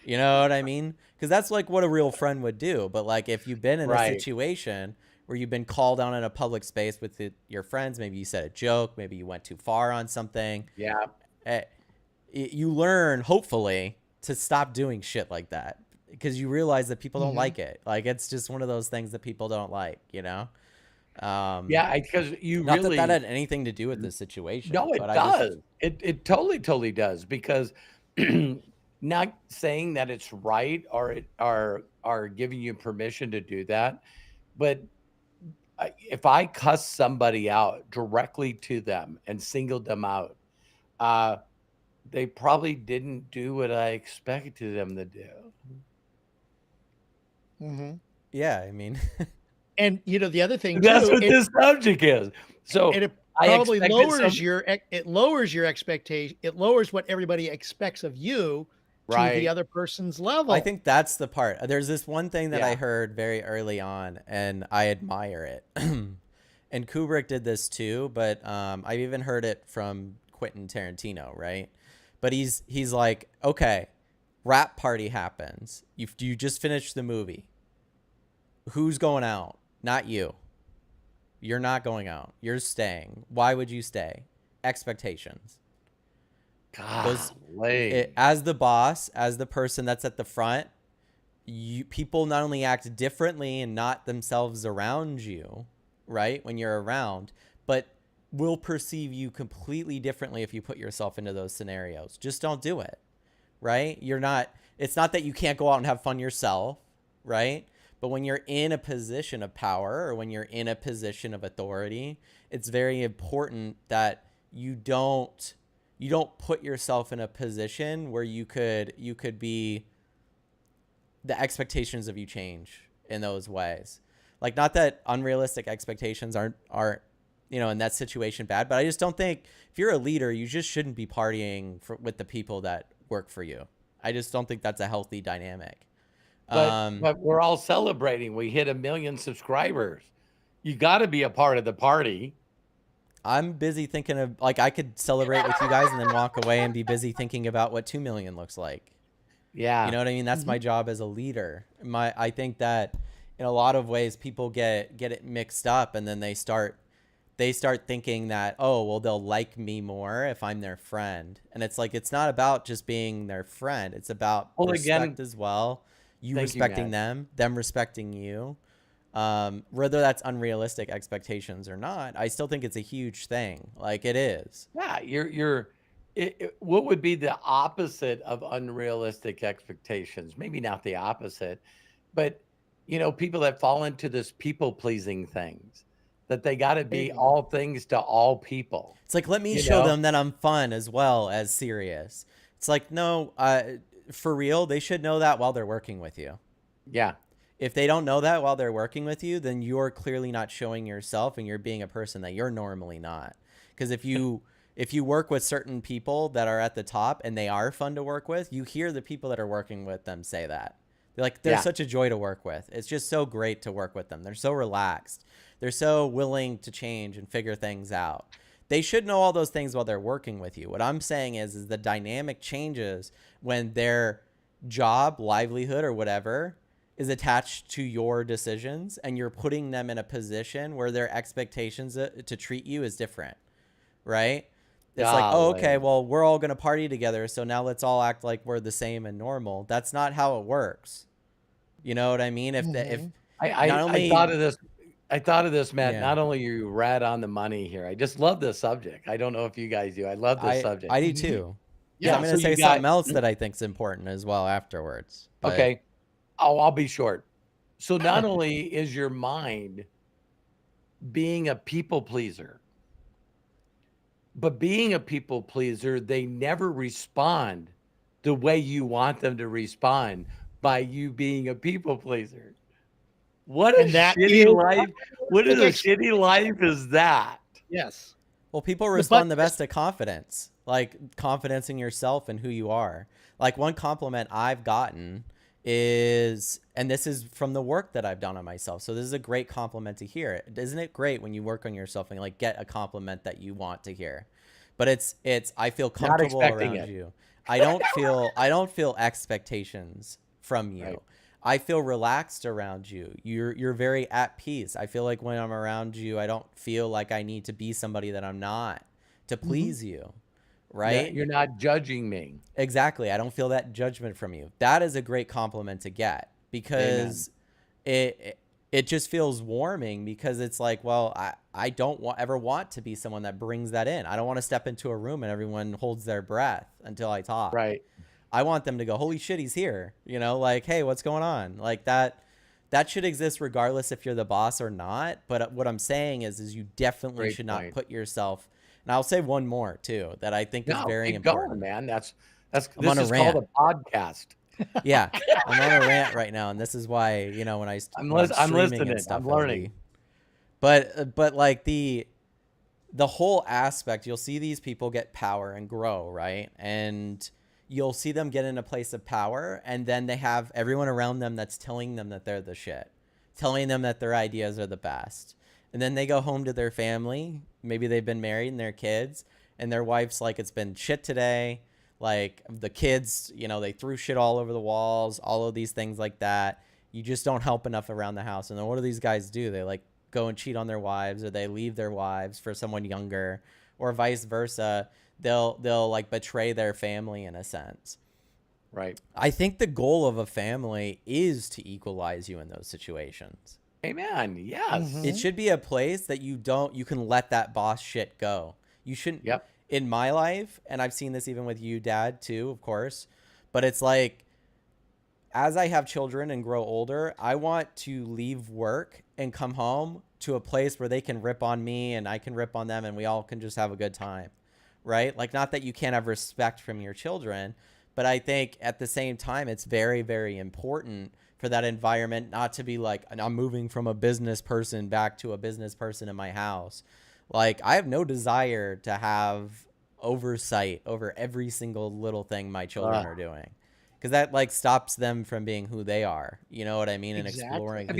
You know what I mean? Because that's like what a real friend would do. But like, if you've been in a situation where you've been called out in a public space with your friends, maybe you said a joke, maybe you went too far on something. Yeah. You learn, hopefully, to stop doing shit like that, because you realize that people don't like it. Like, it's just one of those things that people don't like, because not that had anything to do with this situation. No, it does. It totally does, because not saying that it's right or are giving you permission to do that, but if I cuss somebody out directly to them and singled them out, they probably didn't do what I expected them to do. Yeah, I mean, and the other thing that's what this subject is. So it probably lowers your expectation. It lowers what everybody expects of you to the other person's level. I think that's the part. There's this one thing that I heard very early on, and I admire it. And Kubrick did this too, but I've even heard it from Quentin Tarantino, right? But he's like, okay, rap party happens. You just finished the movie. Who's going out? Not you. You're not going out. You're staying. Why would you stay? Expectations. As the boss, as the person that's at the front, people not only act differently and not themselves around you, right, when you're around, but will perceive you completely differently if you put yourself into those scenarios. Just don't do it, right? It's not that you can't go out and have fun yourself, right? But when you're in a position of power or when you're in a position of authority, it's very important that you don't put yourself in a position where you could be, the expectations of you change in those ways. Like, not that unrealistic expectations aren't in that situation bad, but I just don't think if you're a leader, you just shouldn't be partying with the people that work for you. I just don't think that's a healthy dynamic. But we're all celebrating. We hit 1 million subscribers. You got to be a part of the party. I'm busy thinking of, like, I could celebrate with you guys and then walk away and be busy thinking about what 2 million looks like. Yeah. You know what I mean? That's my job as a leader. I think that in a lot of ways people get it mixed up, and then they start thinking that, oh, well, they'll like me more if I'm their friend. And it's like, it's not about just being their friend. It's about respect as well. You respecting them respecting you. Whether that's unrealistic expectations or not, I still think it's a huge thing. Like, it is. Yeah, what would be the opposite of unrealistic expectations? Maybe not the opposite, but people that fall into this people pleasing things. that they got to be all things to all people. It's like, let me show them that I'm fun as well as serious. It's like, no, for real, they should know that while they're working with you. Yeah. If they don't know that while they're working with you, then you're clearly not showing yourself, and you're being a person that you're normally not. Because if you work with certain people that are at the top and they are fun to work with, you hear the people that are working with them say that. They're like, they're such a joy to work with. It's just so great to work with them. They're so relaxed. They're so willing to change and figure things out. They should know all those things while they're working with you. What I'm saying is the dynamic changes when their job, livelihood, or whatever is attached to your decisions, and you're putting them in a position where their expectations to treat you is different, right? It's like, oh, okay, well, we're all going to party together, so now let's all act like we're the same and normal. That's not how it works. You know what I mean? I thought of this, Matt. Yeah. Not only are you right on the money here, I just love this subject. I don't know if you guys do. I love this subject. I do too. Yeah, I'm going to say something else that I think is important as well afterwards. But... Okay. I'll be short. So not only is your mind being a people pleaser, but being a people pleaser, they never respond the way you want them to respond by you being a people pleaser. What a shitty life. What a shitty life is that? Yes. Well, people respond the best to confidence, like confidence in yourself and who you are. Like one compliment I've gotten is, and this is from the work that I've done on myself, so this is a great compliment to hear. Isn't it great when you work on yourself and like get a compliment that you want to hear? But it's I feel comfortable around you. I don't feel expectations from you. Right. I feel relaxed around you. You're very at peace. I feel like when I'm around you, I don't feel like I need to be somebody that I'm not to please you. Right? You're not judging me. Exactly. I don't feel that judgment from you. That is a great compliment to get, because it just feels warming, because it's like, well, I don't ever want to be someone that brings that in. I don't want to step into a room and everyone holds their breath until I talk. Right. I want them to go, holy shit, he's here. You know, like, hey, what's going on? Like that should exist regardless if you're the boss or not. But what I'm saying is you definitely should not put yourself. And I'll say one more too that I think is very important. Going, man. This is called a podcast. Yeah, I'm on a rant right now, and this is why, you know, when I'm listening and stuff, I'm learning. But like the whole aspect, you'll see these people get power and grow, right? And you'll see them get in a place of power, and then they have everyone around them that's telling them that they're the shit, telling them that their ideas are the best. And then they go home to their family. Maybe they've been married and their kids, and their wife's like, it's been shit today. Like the kids, you know, they threw shit all over the walls, all of these things like that. You just don't help enough around the house. And then what do these guys do? They like go and cheat on their wives, or they leave their wives for someone younger, or vice versa. They'll like betray their family in a sense. Right. I think the goal of a family is to equalize you in those situations. Amen. Yes. It should be a place that you can let that boss shit go. You shouldn't. Yep. In my life, and I've seen this even with you, Dad, too, of course, but it's like, as I have children and grow older, I want to leave work and come home to a place where they can rip on me and I can rip on them, and we all can just have a good time, right? Like, not that you can't have respect from your children, but I think at the same time, it's very, very important for that environment not to be like, I'm moving from a business person back to a business person in my house. Like, I have no desire to have oversight over every single little thing my children are doing, because that like stops them from being who they are. You know what I mean? Exactly. And exploring. Have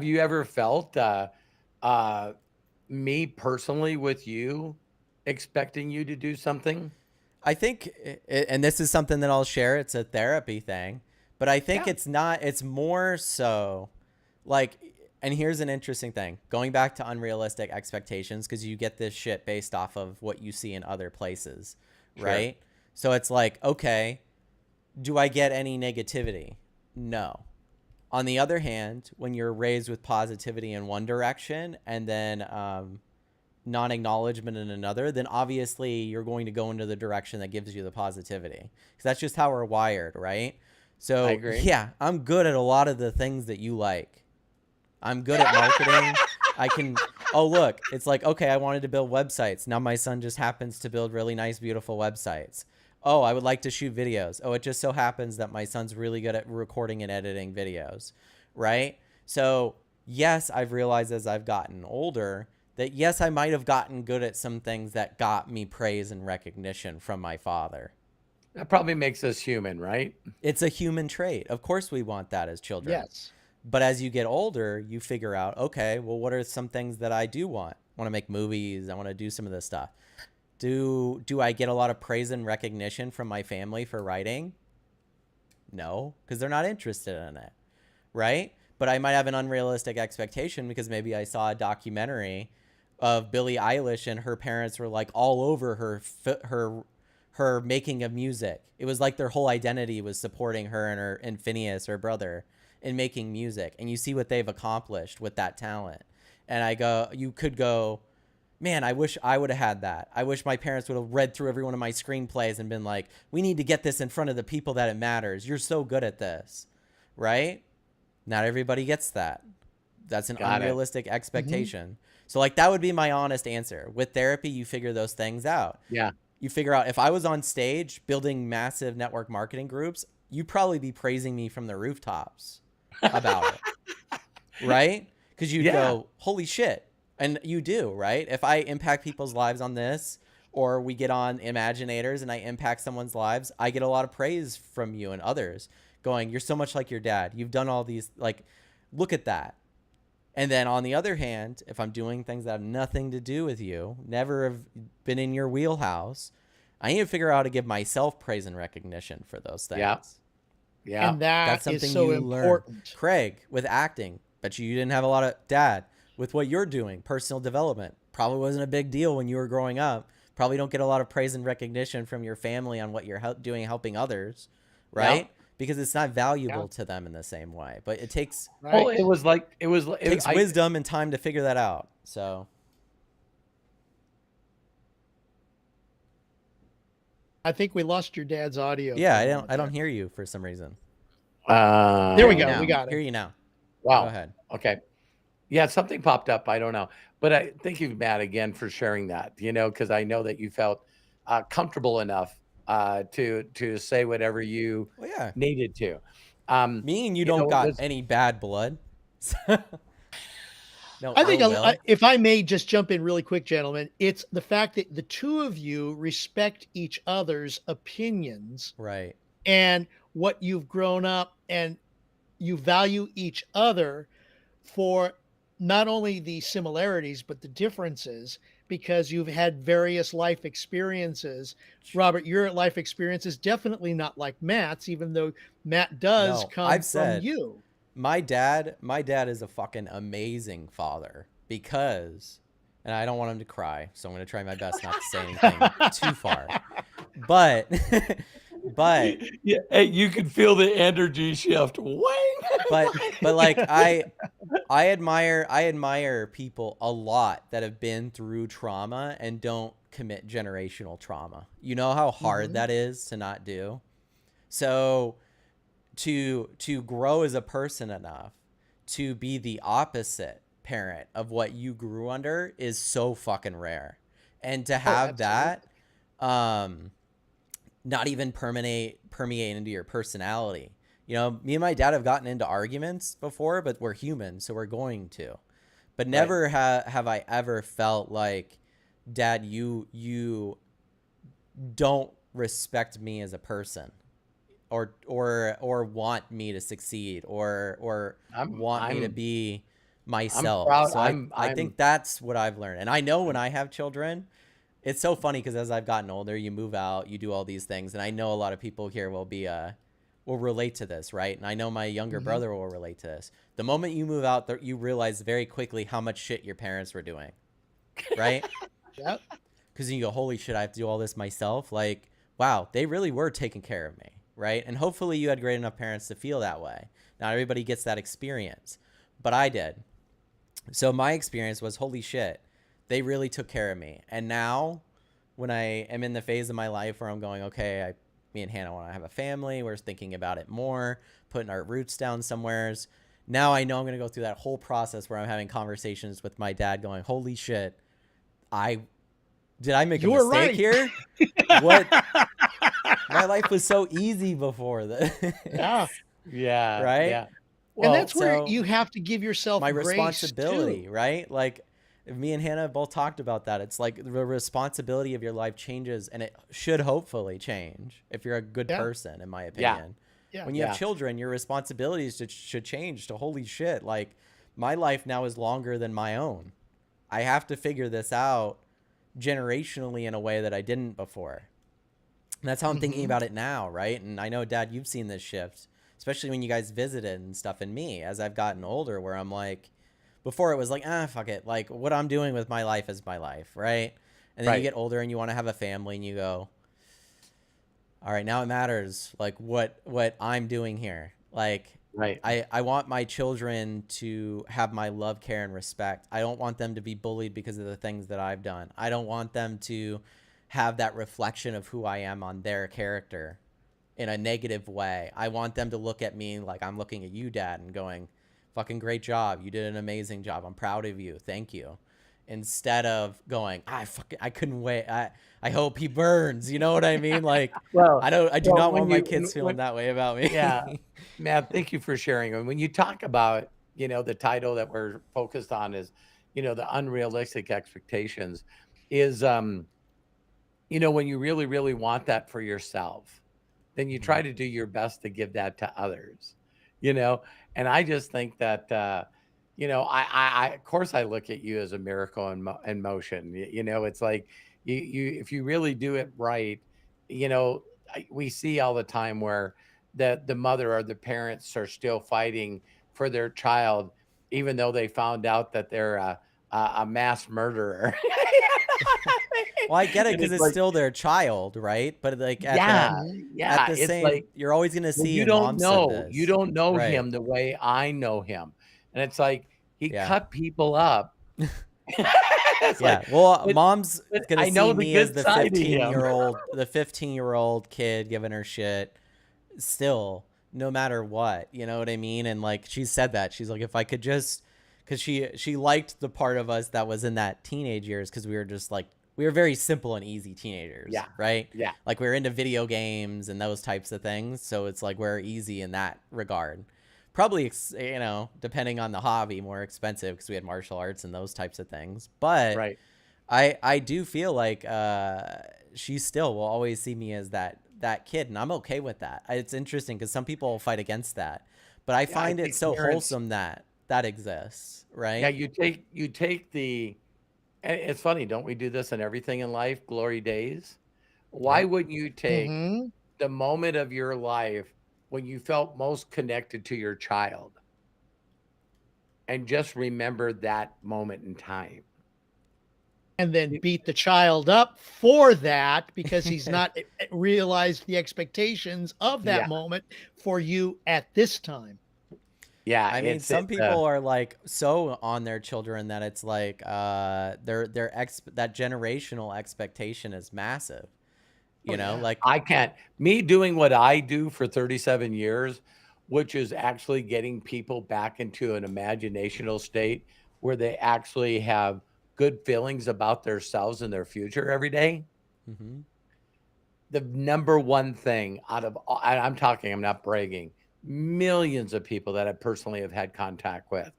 you ever felt me personally with you expecting you to do something? I think, and this is something that I'll share. It's a therapy thing, but I think it's not. It's more so like. And here's an interesting thing, going back to unrealistic expectations, because you get this shit based off of what you see in other places, right? Sure. So it's like, okay, do I get any negativity? No. On the other hand, when you're raised with positivity in one direction and then non-acknowledgement in another, then obviously you're going to go into the direction that gives you the positivity, because that's just how we're wired, right? So, yeah, I'm good at a lot of the things that you like. I'm good at marketing. Oh, look, it's like, okay, I wanted to build websites. Now my son just happens to build really nice, beautiful websites. Oh, I would like to shoot videos. Oh, it just so happens that my son's really good at recording and editing videos, right? So, yes, I've realized as I've gotten older that, yes, I might have gotten good at some things that got me praise and recognition from my father. That probably makes us human, right? It's a human trait. Of course we want that as children. Yes. But as you get older, you figure out, okay, well, what are some things that I do want? I want to make movies. I want to do some of this stuff. Do I get a lot of praise and recognition from my family for writing? No, because they're not interested in it, right? But I might have an unrealistic expectation because maybe I saw a documentary of Billie Eilish and her parents were like all over her making of music. It was like their whole identity was supporting her and Phineas, her brother, in making music. And you see what they've accomplished with that talent. And you could go, man, I wish I would have had that. I wish my parents would have read through every one of my screenplays and been like, we need to get this in front of the people that it matters. You're so good at this, right? Not everybody gets that. That's an unrealistic expectation. So like that would be my honest answer. With therapy, you figure those things out. Yeah. You figure out if I was on stage building massive network marketing groups, you'd probably be praising me from the rooftops about it, right? Because you'd go, holy shit. And you do, right? If I impact people's lives on this, or we get on Imaginators and I impact someone's lives, I get a lot of praise from you and others going, you're so much like your dad. You've done all these, like, look at that. And then on the other hand, if I'm doing things that have nothing to do with you, never have been in your wheelhouse, I need to figure out how to give myself praise and recognition for those things. Yeah. And that's something so important. Learn. Craig, with acting, bet you didn't have a lot of, Dad, with what you're doing, personal development, probably wasn't a big deal when you were growing up. Probably don't get a lot of praise and recognition from your family on what you're doing, helping others, right? Yeah. Because it's not valuable to them in the same way. But it takes wisdom and time to figure that out. So I think we lost your dad's audio. Yeah, I don't hear you for some reason. There we go. We got it. Hear you now. Wow. Go ahead. Okay. Yeah, something popped up. I don't know. But I thank you, Matt, again for sharing that, because I know that you felt comfortable enough to say whatever you needed to. Me and you don't got any bad blood. No, I think if I may just jump in really quick, gentlemen, it's the fact that the two of you respect each other's opinions, right? And what you've grown up, and you value each other for not only the similarities but the differences, because you've had various life experiences. Robert, your life experience is definitely not like Matt's, even though Matt does come from you. My dad is a fucking amazing father because, and I don't want him to cry, so I'm going to try my best not to say anything too far. But yeah, hey, you can feel the energy shift. But like I admire people a lot that have been through trauma and don't commit generational trauma. You know how hard that is to not do. So to grow as a person enough to be the opposite parent of what you grew under is so fucking rare. And to have that not even permeate into your personality. Me and my dad have gotten into arguments before, but we're human, so we're going to. But never have I ever felt like, Dad, you don't respect me as a person, or want me to succeed, or want me to be myself. I think that's what I've learned. And I know when I have children, it's so funny because as I've gotten older, you move out, you do all these things, and I know a lot of people here will relate to this, right? And I know my younger brother will relate to this. The moment you move out, you realize very quickly how much shit your parents were doing, right? Yep. Because you go, holy shit, I have to do all this myself. Like, wow, they really were taking care of me, right? And hopefully you had great enough parents to feel that way. Not everybody gets that experience, but I did. So my experience was, holy shit, they really took care of me. And now when I am in the phase of my life where I'm going, okay, me and Hannah want to have a family, we're thinking about it more, putting our roots down somewheres. Now I know I'm going to go through that whole process where I'm having conversations with my dad going, holy shit, did I make a You're mistake right. here? What? My life was so easy before Yeah. this. Yeah, Right? yeah. And Well, that's where So you have to give yourself my grace too. responsibility, right? Like me and Hannah both talked about that. It's like the responsibility of your life changes, and it should hopefully change if you're a good Yeah. person, in my yeah, opinion. Yeah. When you have yeah, children, your responsibilities should change to holy shit. Like my life now is longer than my own. I have to figure this out generationally in a way that I didn't before. And that's how I'm thinking Hmm. about it now, right? And I know, Dad, you've seen this shift, especially when you guys visited and stuff, in me as I've gotten older, where I'm like, before it was like, fuck it. Like, what I'm doing with my life is my life, right? And then you right, get older and you want to have a family and you go, all right, now it matters, like, what I'm doing here. Like, right, I want my children to have my love, care, and respect. I don't want them to be bullied because of the things that I've done. I don't want them to have that reflection of who I am on their character in a negative way. I want them to look at me like I'm looking at you, Dad, and going, fucking great job. You did an amazing job. I'm proud of you. Thank you. Instead of going, I couldn't wait. I hope he burns. You know what I mean? Like, well, I do not when want my you kids feeling when that way about yeah, me. Matt, thank you for sharing. And when you talk about, the title that we're focused on is, the unrealistic expectations is, when you really, really want that for yourself, then you try Mhm. to do your best to give that to others, you know? And I just think that, of course I look at you as a miracle in motion. It's like if you really do it right, we see all the time where the mother or the parents are still fighting for their child, even though they found out that they're a mass murderer. Well, I get it And because it's it's like, still their child, right? But like yeah, Hmm. at yeah, the it's same, like, you're always gonna well, see, and Mom said you this, don't know right? him the way I know him. And it's like he Yeah. cut people up. It's Yeah. like, Well, but Mom's but gonna I see know the me as good the side of him. 15-year-old kid giving her shit still, no matter what. You know what I mean? And like she said that. She's like, if I could just, because she liked the part of us that was in that teenage years, because we were just like, we were very simple and easy teenagers, Yeah, right? yeah, Like we were into video games and those types of things. So it's like we're easy in that regard. Probably, depending on the hobby, more expensive because we had martial arts and those types of things. But right. I do feel like she still will always see me as that kid, and I'm okay with that. It's interesting because some people fight against that, but I Yeah, I find it think so parents, wholesome that that exists, yeah, right? you take the, and it's funny, don't we do this in everything in life? Glory days. Why Yep. wouldn't you take Hmm. the moment of your life when you felt most connected to your child and just remember that moment in time? And then Y- beat the child up for that because he's not realized the expectations of that Yeah, moment for you at this time. yeah, I mean, some people are like so on their children that it's like that generational expectation is massive. Oh, You know, yeah. like I can't, me doing what I do for 37 years, which is actually getting people back into an imaginational state where they actually have good feelings about themselves and their future every day. mhm. The number one thing out of all, and I'm talking, I'm not bragging, millions of people that I personally have had contact with,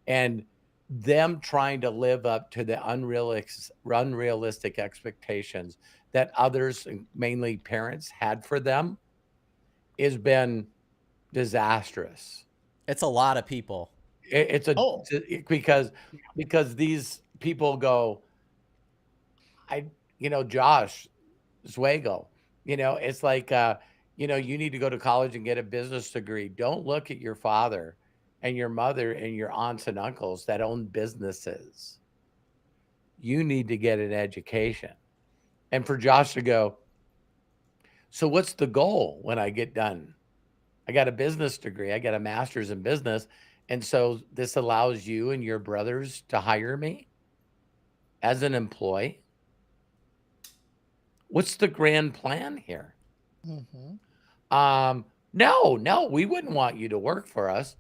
and them trying to live up to the unrealistic expectations that others, and mainly parents, had for them has been disastrous. It's a lot of people. Oh, Because these people go, I, Josh Zweigel, it's like, you need to go to college and get a business degree. Don't look at your father and your mother and your aunts and uncles that own businesses. You need to get an education. And for Josh to go, so what's the goal when I get done? I got a business degree. I got a master's in business. And so this allows you and your brothers to hire me as an employee. What's the grand plan here? hmm. No, we wouldn't want you to work for us.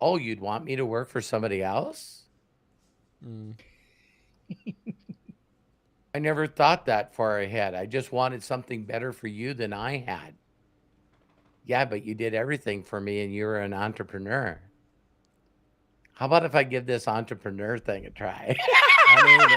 Oh, you'd want me to work for somebody else? Mm. I never thought that far ahead. I just wanted something better for you than I had. Yeah, but you did everything for me and you're an entrepreneur. How about if I give this entrepreneur thing a try? I mean,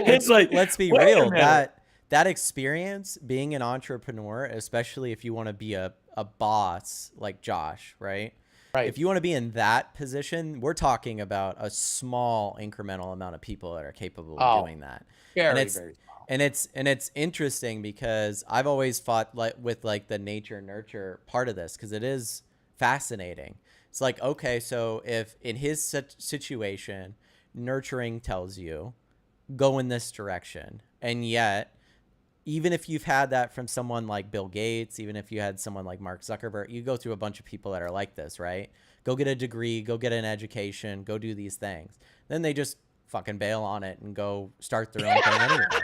It's like, let's be wait a real. minute. That experience, being an entrepreneur, especially if you want to be a boss like Josh, right? Right. If you want to be in that position, we're talking about a small incremental amount of people that are capable of Oh, doing that. And very, it's very small. and it's interesting because I've always fought like with like the nature nurture part of this because it is fascinating. It's like, okay, so if in his situation, nurturing tells you go in this direction, and yet even if you've had that from someone like Bill Gates, even if you had someone like Mark Zuckerberg, you go through a bunch of people that are like this, right? Go get a degree, go get an education, go do these things. Then they just fucking bail on it and go start their own thing anyway,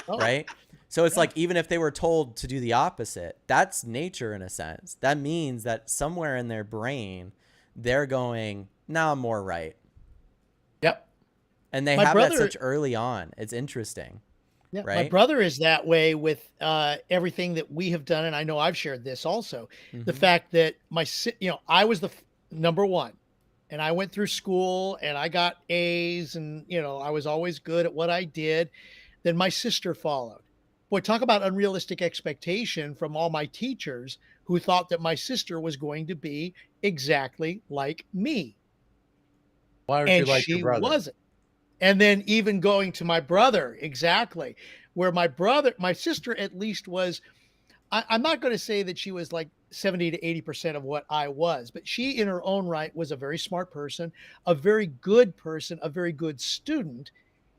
Oh, right? So it's yeah. like, even if they were told to do the opposite, that's nature in a sense. That means that somewhere in their brain, they're going, nah, I'm more right. Yep. And they My have that brother, such early on. It's interesting, yeah, my right? brother is that way with everything that we have done, and I know I've shared this also. The Mm-hmm. fact that I was the number one, and I went through school and I got A's, and I was always good at what I did. Then my sister followed. Boy, talk about unrealistic expectation from all my teachers who thought that my sister was going to be exactly like me, Why aren't you and like your she brother? wasn't. And then even going to my brother, exactly, where my sister at least was, I'm not going to say that she was like 70 to 80% of what I was, but she in her own right was a very smart person, a very good student,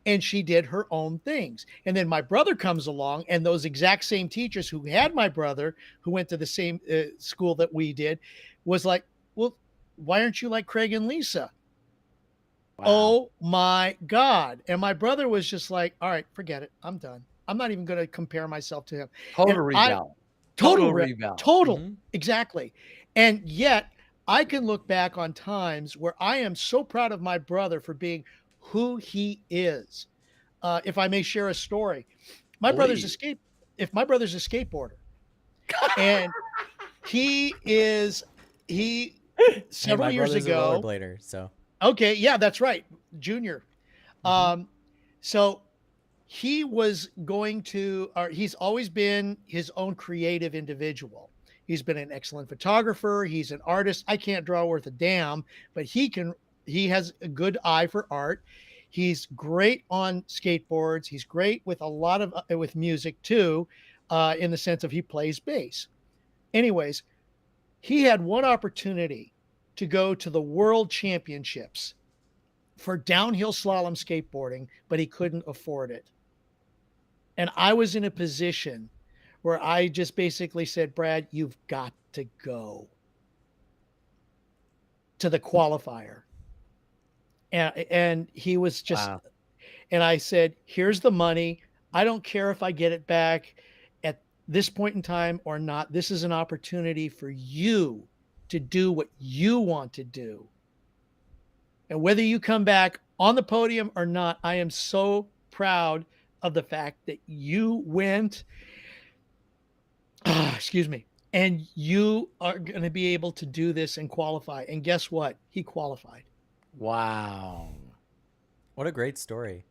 and she did her own things. And then my brother comes along, and those exact same teachers who had my brother, who went to the same school that we did, was like, well, why aren't you like Craig and Lisa? Wow. Oh my God. And my brother was just like, all right, forget it. I'm done. I'm not even going to compare myself to him. And Total I rebel. total, Total rebel. total, Mm-hmm. exactly. And yet I can look back on times where I am so proud of my brother for being who he is. If I may share a story, my brother's a Please. skate. If my brother's a skateboarder, and he is, he Hey, several my years brother's a ago. rollerblader, so. Okay, yeah, that's right, Junior. Mm-hmm. Um, so he was going to, or he's always been his own creative individual. He's been an excellent photographer. He's an artist. I can't draw worth a damn, but he has a good eye for art. He's great on skateboards. He's great with a lot of, with music too, in the sense of he plays bass. Anyways, he had one opportunity to go to the world championships for downhill slalom skateboarding, but he couldn't afford it. And I was in a position where I just basically said, Brad, you've got to go to the qualifier. And he was just, Wow. and I said, here's the money. I don't care if I get it back at this point in time or not. This is an opportunity for you to do what you want to do. And whether you come back on the podium or not, I am so proud of the fact that you went, excuse me, and you are going to be able to do this and qualify. And guess what? He qualified. Wow. What a great story.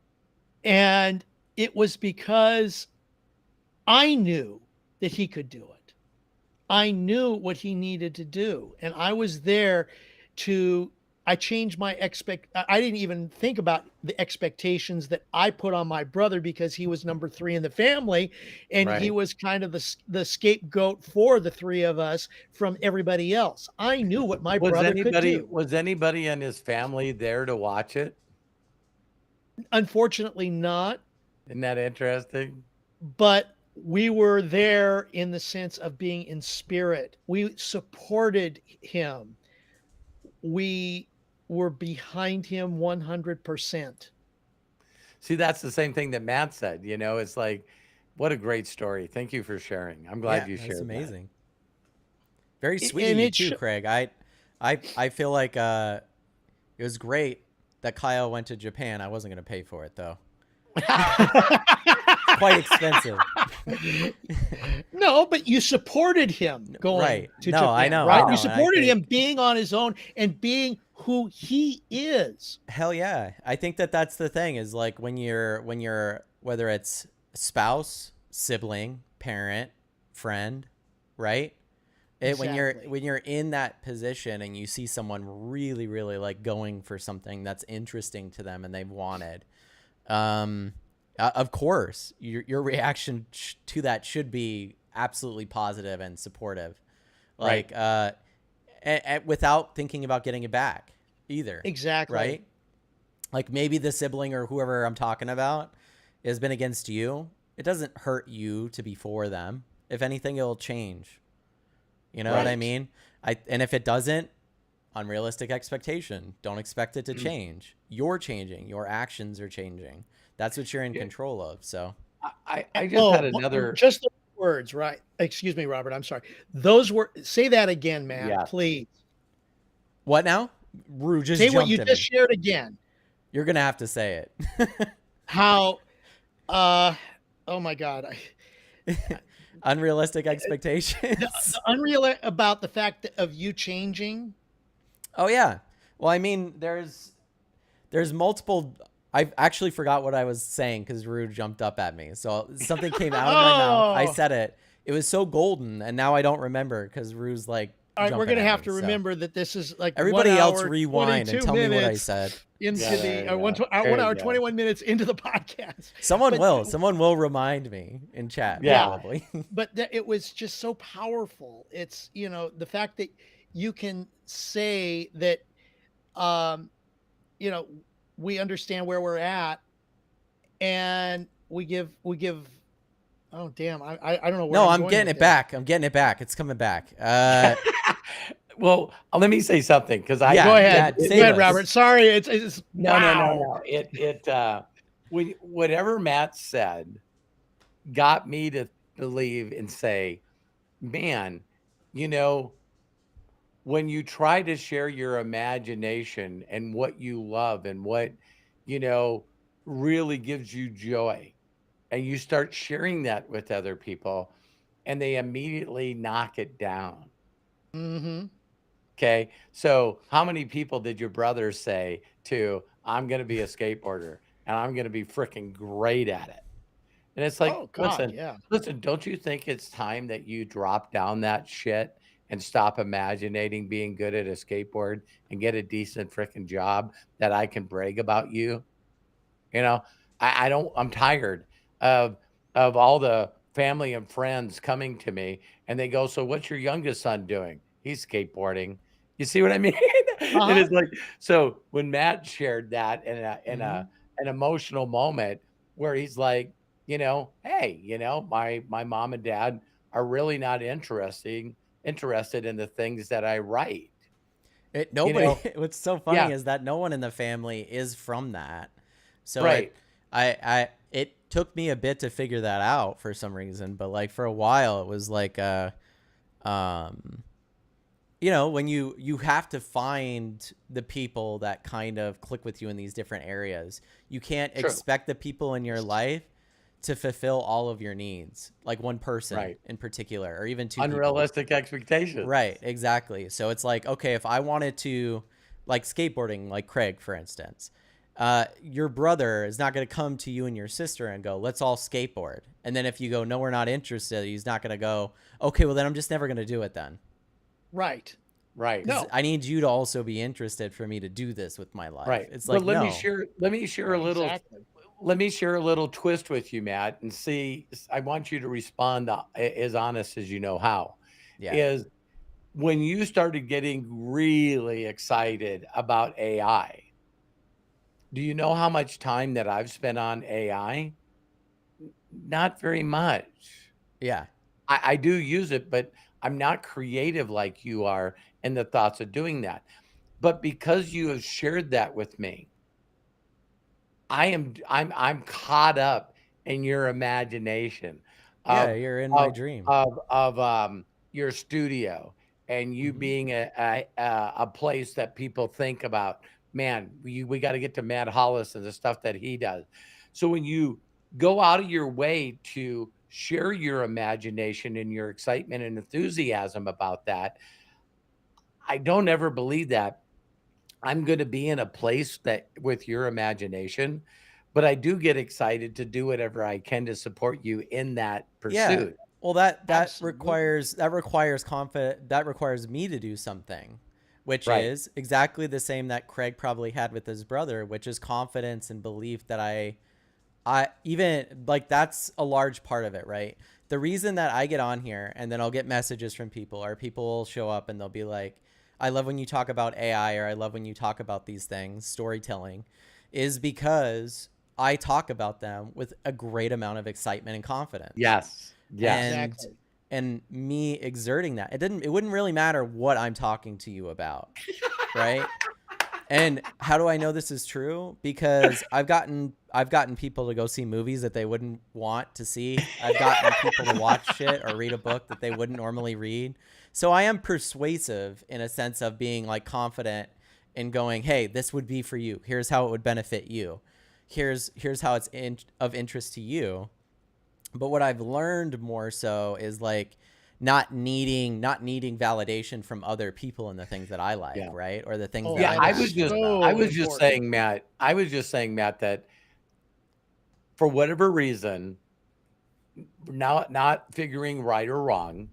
And it was because I knew that he could do it. I knew what he needed to do. And I was there to, I changed my I didn't even think about the expectations that I put on my brother because he was number 3 in the family. And he Right. was kind of the scapegoat for the 3 of us from everybody else. I knew what my brother could do. Was anybody in his family there to watch it? Unfortunately, not. Isn't that interesting? But we were there in the sense of being in spirit. We supported him. We were behind him 100%. See, that's the same thing that Matt said. It's like, what a great story. Thank you for sharing. I'm glad Yeah, you that's shared that. amazing. Very sweet of And you too, Craig. I feel like it was great that Kyle went to Japan. I wasn't gonna pay for it though. It's quite expensive. No, but you supported him going Right. to No, I Japan, know, right? I You know. And I supported him think being on his own and being who he is. hell yeah. I think that that's the thing is like when you're whether it's spouse, sibling, parent, friend, right? Exactly. When you're in that position and you see someone really really like going for something that's interesting to them and they've wanted, of course your reaction to that should be absolutely positive and supportive, Right. like without thinking about getting it back either, Exactly. right? Like maybe the sibling or whoever I'm talking about has been against you. It doesn't hurt you to be for them. If anything, it'll change. You know what I Right. mean? And if it doesn't, unrealistic expectation. Don't expect it to change. You're changing. Your actions are changing. That's what you're in Yeah. control of. So I just Oh, had another. just the words, right? Excuse me, Robert. I'm sorry. Those were, say that again, Matt, Yeah. please. what now? Rue just Say what jumped you at just me. shared again. You're gonna have to say it. How, uh, oh my God. Unrealistic The, expectations. the unreal about the fact of you changing. Oh yeah. Well, I mean, there's multiple. I actually forgot what I was saying because Rue jumped up at me. So something came out of my mouth. I Oh, said it. It was so golden, and now I don't remember because Rue's like all right. We're jumping going to at have me. to So remember that this is like one everybody else hour, rewind and 22 tell me what I minutes said. into Yeah, there the you go. 1 There you hour, go. 21 minutes into the podcast. Someone But will. Someone will remind me in chat yeah, Yeah. probably. but it was just so powerful. It's, the fact that you can say that, um, you know, we understand where we're at and we give, oh, damn. I don't know where No, I'm I'm going getting with it this. back. I'm getting it back. It's coming back. Well, let me say something because Go Yeah, ahead. Dad, Go save ahead, us. Robert. Sorry. It's no, no, no, wow. no. Whatever Matt said got me to believe and say, man, you know, when you try to share your imagination and what you love and what, you know, really gives you joy, and you start sharing that with other people, and they immediately knock it down. Hmm. Okay. So, how many people did your brother say to, I'm going to be a skateboarder and I'm going to be freaking great at it? And it's like, Oh God. listen, Yeah. listen, don't you think it's time that you drop down that shit and stop imagining being good at a skateboard and get a decent freaking job that I can brag about you? You know, I don't, I'm tired of all the family and friends coming to me and they go, so what's your youngest son doing? He's skateboarding. You see what I mean? And Uh-huh. it's like, so when Matt shared that in Hmm. an emotional moment where he's like, hey, my mom and dad are really not interested in the things that I write. You Nobody. know, What's so funny yeah, is that no one in the family is from that. So right. it took me a bit to figure that out for some reason, but like for a while it was like um when you have to find the people that kind of click with you in these different areas. You can't True. expect the people in your life to fulfill all of your needs, like one person Right. in particular or even two people. Unrealistic expectations. Right, exactly. So it's like, okay, if I wanted to, like skateboarding, like Craig, for instance, your brother is not going to come to you and your sister and go, let's all skateboard. And then if you go, no, we're not interested, he's not going to go, okay, well, then I'm just never going to do it then. Right. Right. Because No. I need you to also be interested for me to do this with my life. Right. It's But like, no. Exactly. let me share a little twist with you, Matt, and see, I want you to respond as honest as you know how. Yeah. Is when you started getting really excited about AI, do you know how much time that I've spent on AI? Not very much. Yeah. I do use it, but I'm not creative like you are in the thoughts of doing that. But because you have shared that with me, I'm caught up in your imagination Yeah. of You're in my of dream. of your studio and you Mhm. being a place that people think about, man, we got to get to Matt Hollis and the stuff that he does. So when you go out of your way to share your imagination and your excitement and enthusiasm about that, I don't ever believe that I'm going to be in a place that with your imagination, but I do get excited to do whatever I can to support you in that Yeah. pursuit. Well, that Absolutely. requires me to do something, which Right. is exactly the same that Craig probably had with his brother, which is confidence and belief that I even like that's a large part of it, right? The reason that I get on here and then I'll get messages from people, or people will show up and they'll be like, I love when you talk about AI, or I love when you talk about these things, storytelling, is because I talk about them with a great amount of excitement and confidence. Yes. Yes. And Exactly. me exerting that. It wouldn't really matter what I'm talking to you about, right? And how do I know this is true? Because I've gotten people to go see movies that they wouldn't want to see. I've gotten people to watch shit or read a book that they wouldn't normally read. So I am persuasive in a sense of being like confident in going, "Hey, this would be for you. Here's how it would benefit you. Here's how it's of interest to you." But what I've learned more so is like not needing validation from other people in the things that I like, Yeah. right? Or the things Oh, that Yeah. I'm that I is was passionate just, about. I so was just important. saying, Matt, that for whatever reason, not figuring right or wrong,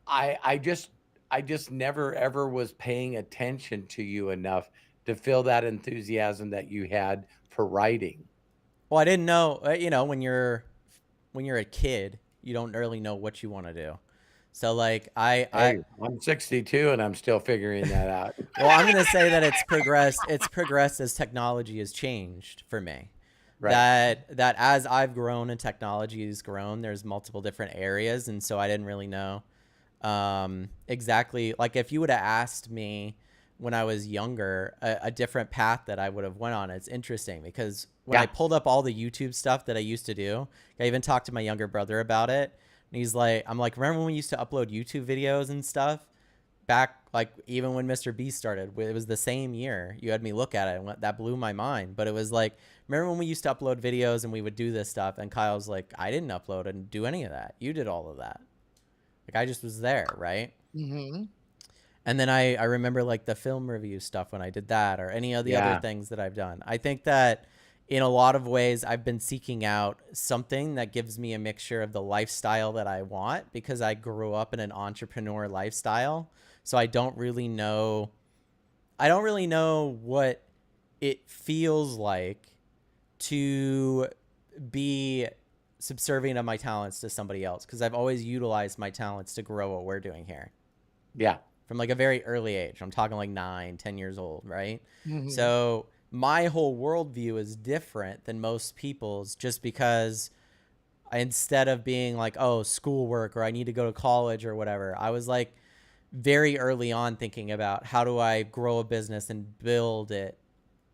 I, I just, I just never ever was paying attention to you enough to feel that enthusiasm that you had for writing. Well, I didn't know, when you're a kid, you don't really know what you want to do. So like I Hey, I'm 62 and I'm still figuring that out. well, I'm going to say that it's progressed as technology has changed for me. Right. That as I've grown and technology has grown, there's multiple different areas, and so I didn't really know exactly, like if you would have asked me when I was younger a different path that I would have went on. It's interesting because when I Yeah. pulled up all the YouTube stuff that I used to do, I even talked to my younger brother about it, and he's like, I'm like, remember when we used to upload YouTube videos and stuff back, like even when Mr. Beast started? It was the same year. You had me look at it and that blew my mind. But it was like, remember when we used to upload videos and we would do this stuff, and Kyle's like, I didn't upload and do any of that. You did all of that. Like I just was there, right? Hmm. And then I remember like the film review stuff when I did that, or any of the other Yeah. things that I've done. I think that in a lot of ways I've been seeking out something that gives me a mixture of the lifestyle that I want, because I grew up in an entrepreneur lifestyle. So I don't really know what it feels like to be subservient of my talents to somebody else, because I've always utilized my talents to grow what we're doing here Yeah. from like a very early age. I'm talking like 9, 10 years old, right? Hmm. So my whole worldview is different than most people's, just because instead of being like, oh, schoolwork, or I need to go to college or whatever, I was like very early on thinking about how do I grow a business and build it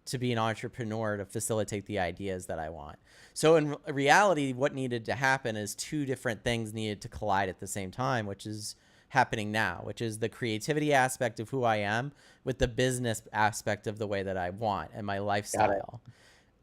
to be an entrepreneur to facilitate the ideas that I want. So in reality, what needed to happen is two different things needed to collide at the same time, which is happening now, which is the creativity aspect of who I am with the business aspect of the way that I want and my Got it. lifestyle.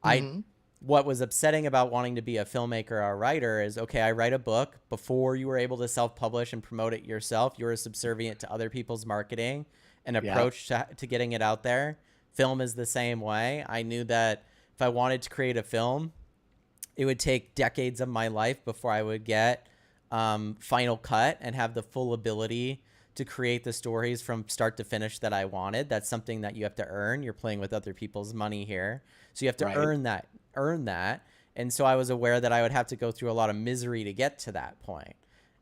I Hmm. What was upsetting about wanting to be a filmmaker or a writer is, okay, I write a book. Before you were able to self-publish and promote it yourself, you were subservient to other people's marketing and Yeah. approach to getting it out there. Film is the same way. I knew that if I wanted to create a film, it would take decades of my life before I would get final cut and have the full ability to create the stories from start to finish that I wanted. That's something that you have to earn. You're playing with other people's money here. So you have to Right. earn that. And so I was aware that I would have to go through a lot of misery to get to that point.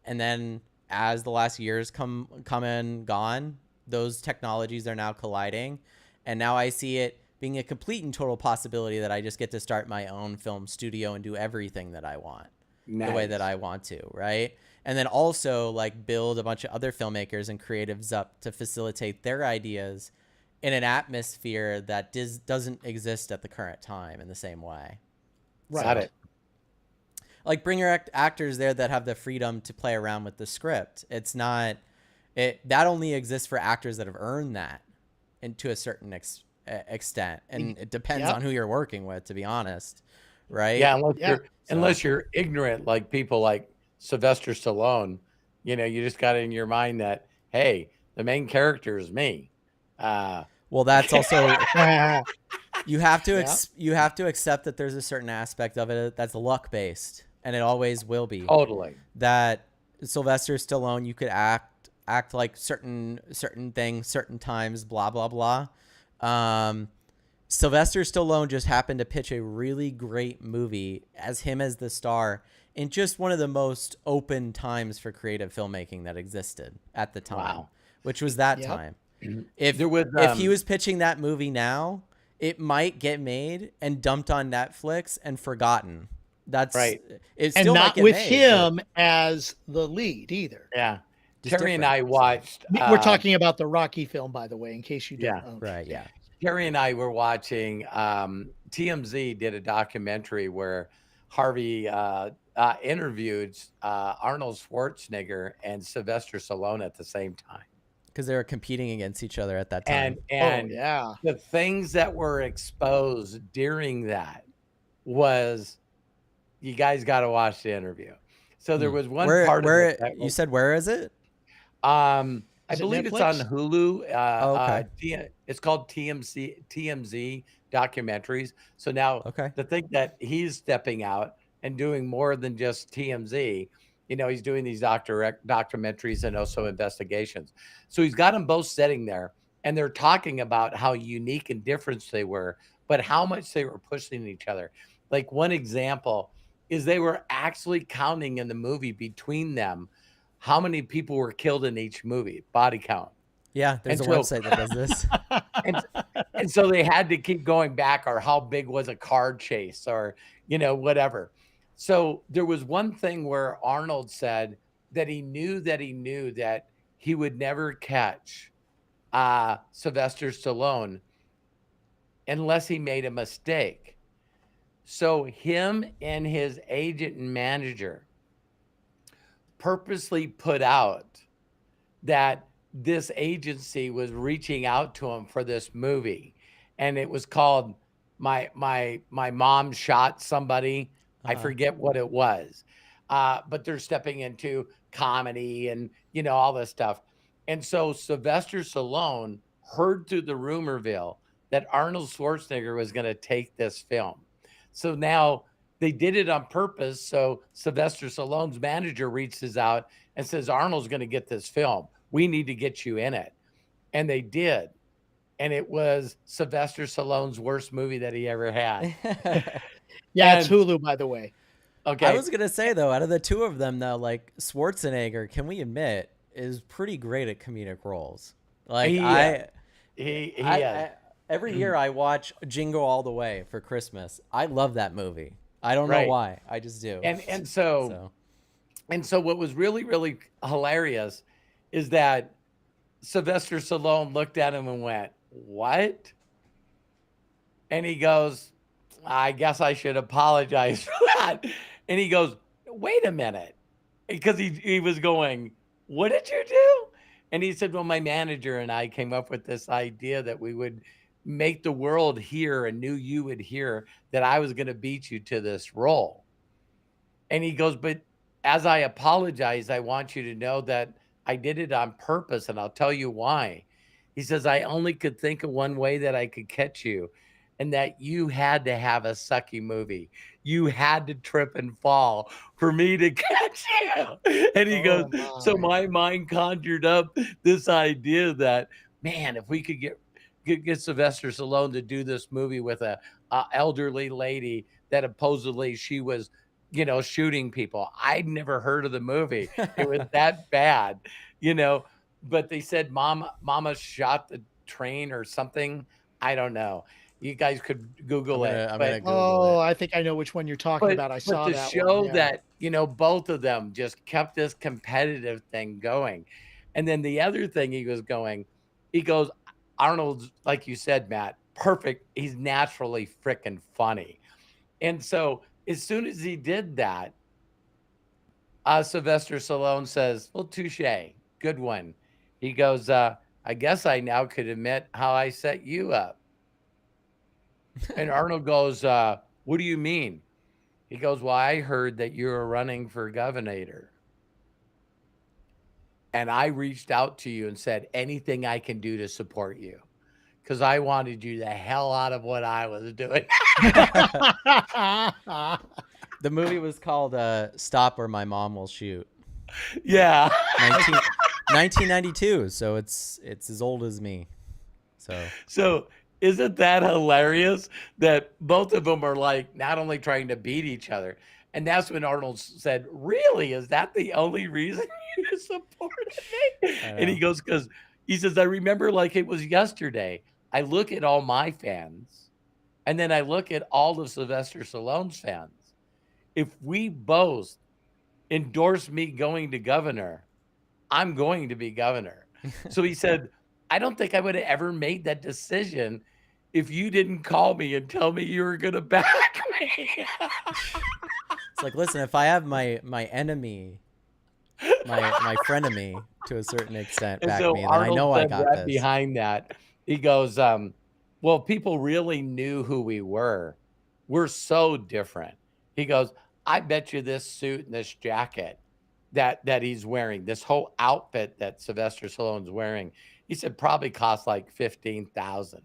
And then as the last years come and gone, those technologies are now colliding. And now I see it being a complete and total possibility that I just get to start my own film studio and do everything that I want the way that Nice. I want to, right? And then also like build a bunch of other filmmakers and creatives up to facilitate their ideas in an atmosphere that doesn't exist at the current time in the same way. Got Right. So it. like bring your actors there that have the freedom to play around with the script. It's not That only exists for actors that have earned that, and to a certain extent, and it depends Yep. on who you're working with, to be honest, right? Yeah, Yeah. unless you're ignorant, like people like Sylvester Stallone, you just got it in your mind that, hey, the main character is me. Well, that's also Yeah. you have to accept that there's a certain aspect of it that's luck based, and it always will be. Totally. That Sylvester Stallone, you could act like certain things, certain times, blah blah blah. Sylvester Stallone just happened to pitch a really great movie as him as the star in just one of the most open times for creative filmmaking that existed at the time, Wow. which was that Yep. time. There was, If he was pitching that movie now, it might get made and dumped on Netflix and forgotten. That's Right. It And still might not get with made, him as the lead either. Yeah. Just Terry and different. I watched. We're talking about the Rocky film, by the way, in case you don't Yeah. know. but right? Yeah. Terry and I were watching. TMZ did a documentary where Harvey interviewed Arnold Schwarzenegger and Sylvester Stallone at the same time. Because they were competing against each other at that time. And yeah. the things that were exposed during that was, you guys got to watch the interview. So there was one part of it that you said, where is it? I Is it believe it's on Netflix? Hulu. Okay. It's called TMZ documentaries. So now Okay. the thing that he's stepping out and doing more than just TMZ, he's doing these documentaries and also investigations. So he's got them both sitting there, and they're talking about how unique and different they were, but how much they were pushing each other. Like, one example is they were actually counting in the movie between them how many people were killed in each movie, body count. Yeah, there's And a so- website that does this. And so they had to keep going back, or how big was a car chase, or, whatever. So there was one thing where Arnold said that he knew that he would never catch Sylvester Stallone unless he made a mistake. So him and his agent and manager purposely put out that this agency was reaching out to him for this movie, and it was called my mom shot somebody. I forget what it was, but they're stepping into comedy and all this stuff. And so Sylvester Stallone heard through the rumorville that Arnold Schwarzenegger was going to take this film. So now they did it on purpose. So Sylvester Stallone's manager reaches out and says, Arnold's going to get this film. We need to get you in it. And they did. And it was Sylvester Stallone's worst movie that he ever had. Yeah, it's Hulu, by the way. Okay. I was going to say, though, out of the two of them, though, like, Schwarzenegger, can we admit, is pretty great at comedic roles. Like, he is. Every year I watch Jingle All the Way for Christmas. I love that movie. I don't know why. I just do. And so what was really, really hilarious is that Sylvester Stallone looked at him and went, "What?" And he goes, "I guess I should apologize for that." And he goes, "Wait a minute." Because he was going, "What did you do?" And he said, "Well, my manager and I came up with this idea that we would make the world hear, and knew you would hear, that I was going to beat you to this role." And he goes, "But as I apologize, I want you to know that I did it on purpose, and I'll tell you why." He says, "I only could think of one way that I could catch you, and that you had to have a sucky movie. You had to trip and fall for me to catch you." And he goes, "So my mind conjured up this idea that, man, if we could get Sylvester Stallone to do this movie with a elderly lady that supposedly she was, shooting people." I'd never heard of the movie. It was that bad, but they said mama shot the train or something. I don't know. You guys could Google it. I'm gonna Google it. I think I know which one you're talking about. I saw to that show one, yeah. that, both of them just kept this competitive thing going. And then the other thing he goes, Arnold's, like you said, Matt, perfect. He's naturally freaking funny. And so as soon as he did that, Sylvester Stallone says, "Well, touche, good one." He goes, I guess I now could admit how I set you up. And Arnold goes, what do you mean? He goes, well, I heard that you were running for governor. And I reached out to you and said, anything I can do to support you. Because I wanted you the hell out of what I was doing. The movie was called Stop or My Mom Will Shoot. Yeah. 1992. So it's as old as me. So isn't that hilarious that both of them are like not only trying to beat each other? And that's when Arnold said, really, is that the only reason you supported me? And he goes, because he says, I remember like it was yesterday. I look at all my fans and then I look at all of Sylvester Stallone's fans. If we both endorse me going to governor, I'm going to be governor. So he said, I don't think I would have ever made that decision if you didn't call me and tell me you were going to back me. It's like, listen, if I have my enemy, my frenemy to a certain extent back me, then Arnold I know I got right this. Behind that, he goes, well, people really knew who we were. We're so different. He goes, I bet you this suit and this jacket that he's wearing, this whole outfit that Sylvester Stallone's wearing, he said probably cost like $15,000,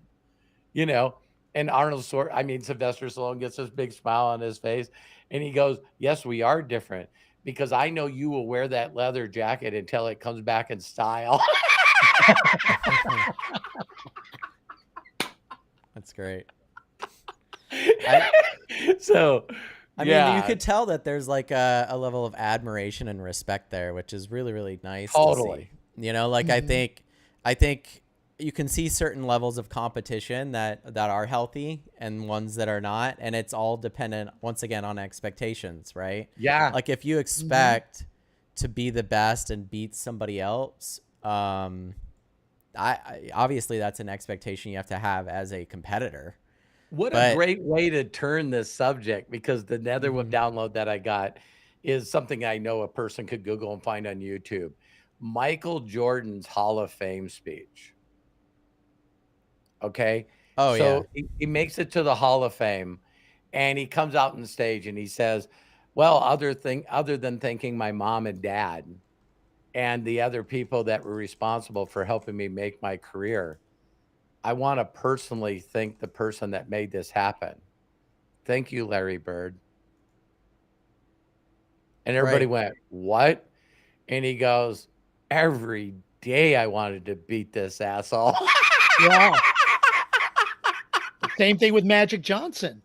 you know? And Sylvester Stallone gets this big smile on his face and he goes, yes, we are different because I know you will wear that leather jacket until it comes back in style. That's great. I mean, you could tell that there's like a level of admiration and respect there, which is really, really nice. Totally. To see. You know, like I think you can see certain levels of competition that are healthy and ones that are not, and it's all dependent once again on expectations, right? Yeah. Like if you expect to be the best and beat somebody else, I obviously that's an expectation you have to have as a competitor. What a great way to turn this subject, because the Netherweb download that I got is something I know a person could Google and find on YouTube. Michael Jordan's Hall of Fame speech. Okay. Oh, so he makes it to the Hall of Fame and he comes out on the stage and he says, well, other than thanking my mom and dad and the other people that were responsible for helping me make my career, I want to personally thank the person that made this happen. Thank you, Larry Bird. And everybody went, what? And he goes, every day I wanted to beat this asshole. Yeah. Same thing with Magic Johnson.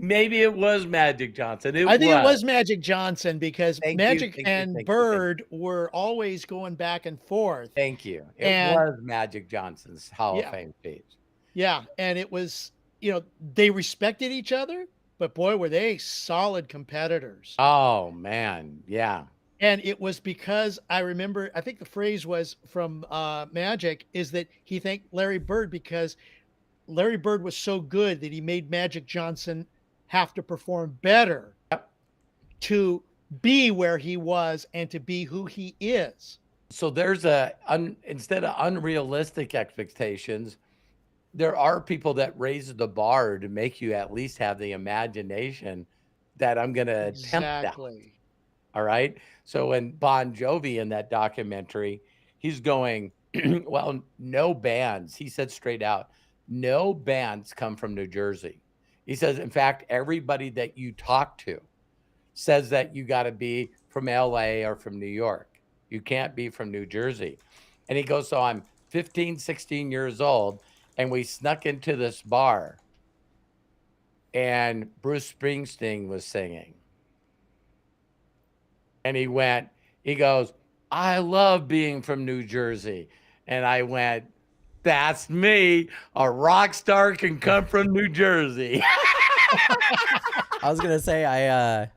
Maybe it was Magic Johnson. I think it was Magic Johnson because Magic and Bird were always going back and forth. Thank you. It was Magic Johnson's Hall of Fame speech. Yeah. And it was, you know, they respected each other, but boy, were they solid competitors. Oh, man. Yeah. And it was because I remember, I think the phrase was from Magic is that he thanked Larry Bird because Larry Bird was so good that he made Magic Johnson have to perform better to be where he was and to be who he is. So there's instead of unrealistic expectations, there are people that raise the bar to make you at least have the imagination that I'm going to attempt that. All right. So when Bon Jovi in that documentary, he's going, well, no bands. He said straight out, no bands come from New Jersey. He says, in fact, everybody that you talk to says that you got to be from LA or from New York. You can't be from New Jersey. And he goes, so I'm 15, 16 years old, and we snuck into this bar, and Bruce Springsteen was singing. And he goes, I love being from New Jersey. And I went, that's me. A rock star can come from New Jersey. I was going to say,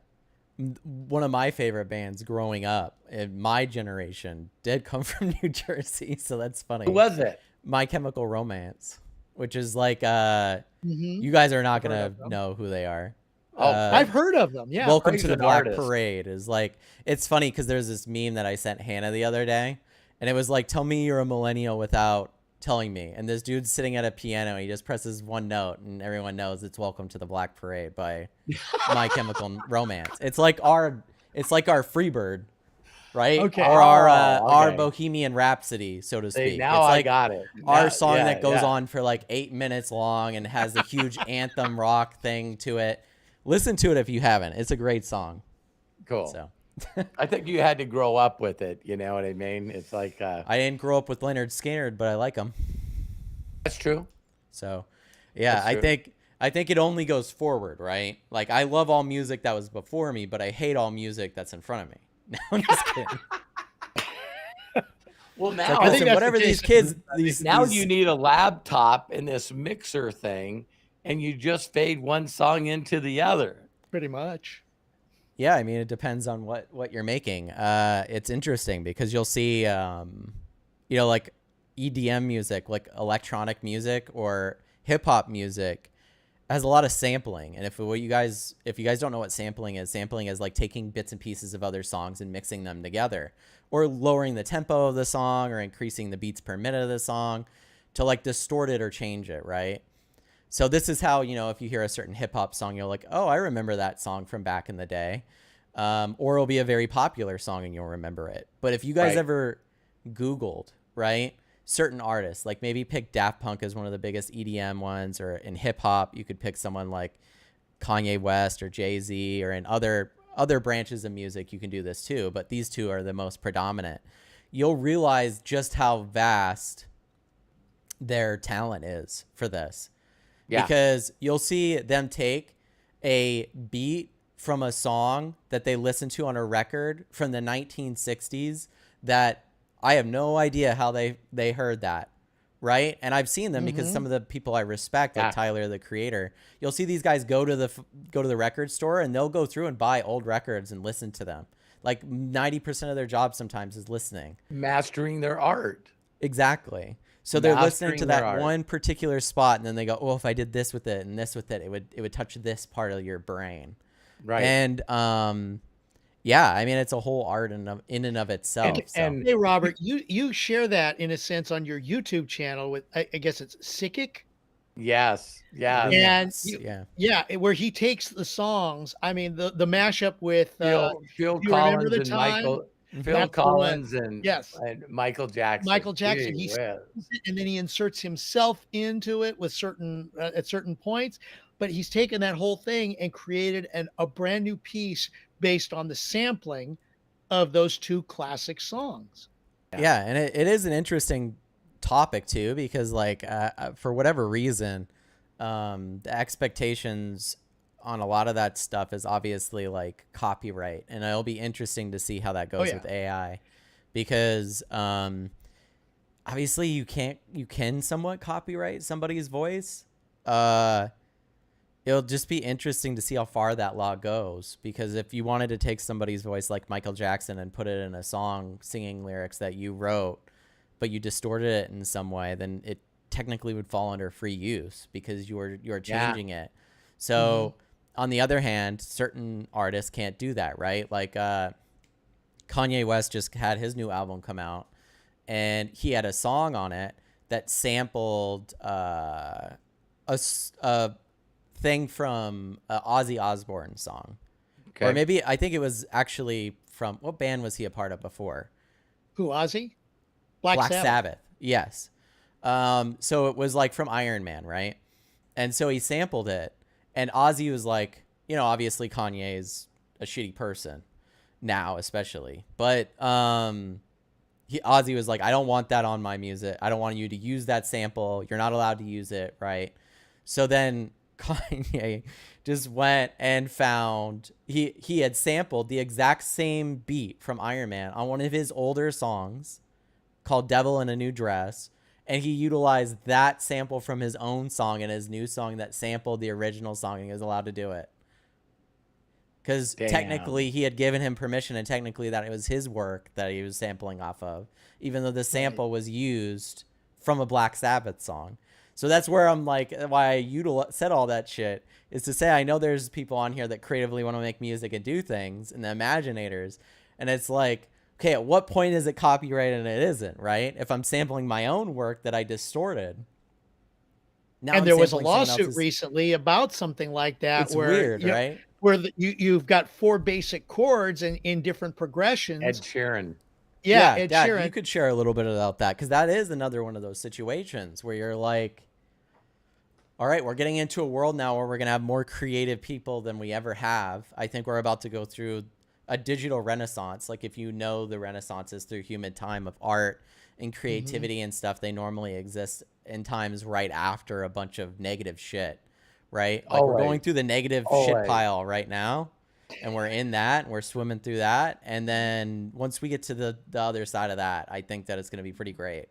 one of my favorite bands growing up in my generation did come from New Jersey. So that's funny. Who was it? My Chemical Romance, which is like, you guys are not going to know who they are. Oh, I've heard of them. Yeah. Welcome to the Black Parade is like, it's funny because there's this meme that I sent Hannah the other day. And it was like, tell me you're a millennial without telling me. And this dude's sitting at a piano. He just presses one note, and everyone knows it's "Welcome to the Black Parade" by My Chemical Romance. It's like our Freebird, right? Okay. Or our okay. Bohemian Rhapsody, so to speak. See, now it's I like got it. our Now- song yeah, that goes yeah. on for like 8 minutes long and has a huge anthem rock thing to it. Listen to it if you haven't. It's a great song. Cool. So I think you had to grow up with it. You know what I mean? It's like I didn't grow up with Leonard Skinner, but I like him. that's true. So yeah, That's true. I think it only goes forward, right? Like I love all music that was before me, but I hate all music that's in front of me. No, I'm just kidding. Well, It's now like, I think listen, that's whatever the these case. kids, now these you need a laptop and this mixer thing, and you just fade one song into the other. Pretty much. yeah, I mean, it depends on what you're making. It's interesting because you'll see, like EDM music, like electronic music or hip hop music, has a lot of sampling. And if you guys don't know what sampling is like taking bits and pieces of other songs and mixing them together, or lowering the tempo of the song or increasing the beats per minute of the song to like distort it or change it, right? So this is how, if you hear a certain hip hop song, you're like, oh, I remember that song from back in the day. Or it'll be a very popular song and you'll remember it. But if you guys Right. ever Googled, right, certain artists, like maybe pick Daft Punk as one of the biggest EDM ones, or in hip hop, you could pick someone like Kanye West or Jay-Z, or in other branches of music, you can do this too. But these two are the most predominant. You'll realize just how vast their talent is for this. Yeah. Because you'll see them take a beat from a song that they listened to on a record from the 1960s that I have no idea how they heard that, right? And I've seen them because some of the people I respect, like Yeah. Tyler, the creator, you'll see these guys go to the record store and they'll go through and buy old records and listen to them. Like 90% of their job sometimes is listening. Mastering their art. Exactly. So they're listening to Mastering their that art. one particular spot, and then they go, "Oh, if I did this with it and this with it, it would touch this part of your brain." Right. And yeah, I mean, it's a whole art in and of itself. And Hey, Robert, you share that in a sense on your YouTube channel with, I guess it's Sickic. yes. Yeah. And Yes, you- yeah, Yeah, where he takes the songs. I mean, the mashup with Phil you remember Collins the and time? Michael. Mhm. Phil That's the Collins and Yes. and Michael Jackson. Michael Jackson. Gee He's whiz. and then he inserts himself into it with certain at certain points. But he's taken that whole thing and created a brand new piece based on the sampling of those two classic songs. yeah. And it is an interesting topic too, because like for whatever reason, the expectations on a lot of that stuff is obviously like copyright, and it'll be interesting to see how that goes yeah. with AI, because obviously you can somewhat copyright somebody's voice. It'll just be interesting to see how far that law goes, because if you wanted to take somebody's voice like Michael Jackson and put it in a song singing lyrics that you wrote, but you distorted it in some way, then it technically would fall under free use because you're changing it. So on the other hand, certain artists can't do that, right? Like Kanye West just had his new album come out, and he had a song on it that sampled a thing from an Ozzy Osbourne song. Okay. Or maybe, I think it was actually from, what band was he a part of before? Who, Ozzy? Black Sabbath. Yes. So it was like from Iron Man, right? And so he sampled it, and Ozzy was like, obviously Kanye is a shitty person now, especially, but Ozzy was like, I don't want that on my music. I don't want you to use that sample. You're not allowed to use it, right? So then Kanye just went and found he had sampled the exact same beat from Iron Man on one of his older songs called Devil in a New Dress, and he utilized that sample from his own song in his new song that sampled the original song, and he was allowed to do it because technically he had given him permission, and technically that it was his work that he was sampling off of, even though the sample was used from a Black Sabbath song. So that's where I'm like, why I said all that shit is to say, I know there's people on here that creatively want to make music and do things, and the imaginators. And it's like, okay, at what point is it copyrighted and it isn't, right? If I'm sampling my own work that I distorted. Now And I'm there was a sampling someone lawsuit else's. recently about something like that, It's where weird, right? you've got 4 basic chords in different Ed progressions. Sheeran. Yeah, Ed Dad, Sheeran. you could share a little bit about that, because that is another one of those situations where you're like, all right, we're getting into a world now where we're going to have more creative people than we ever have. I think we're about to go through a digital renaissance. Like, if you know, the renaissance is through human time of art and creativity and stuff. They normally exist in times right after a bunch of negative shit, right? Like, we're going through the negative shit pile right now, and we're in that, and we're swimming through that. And then once we get to the other side of that, I think that it's going to be pretty great.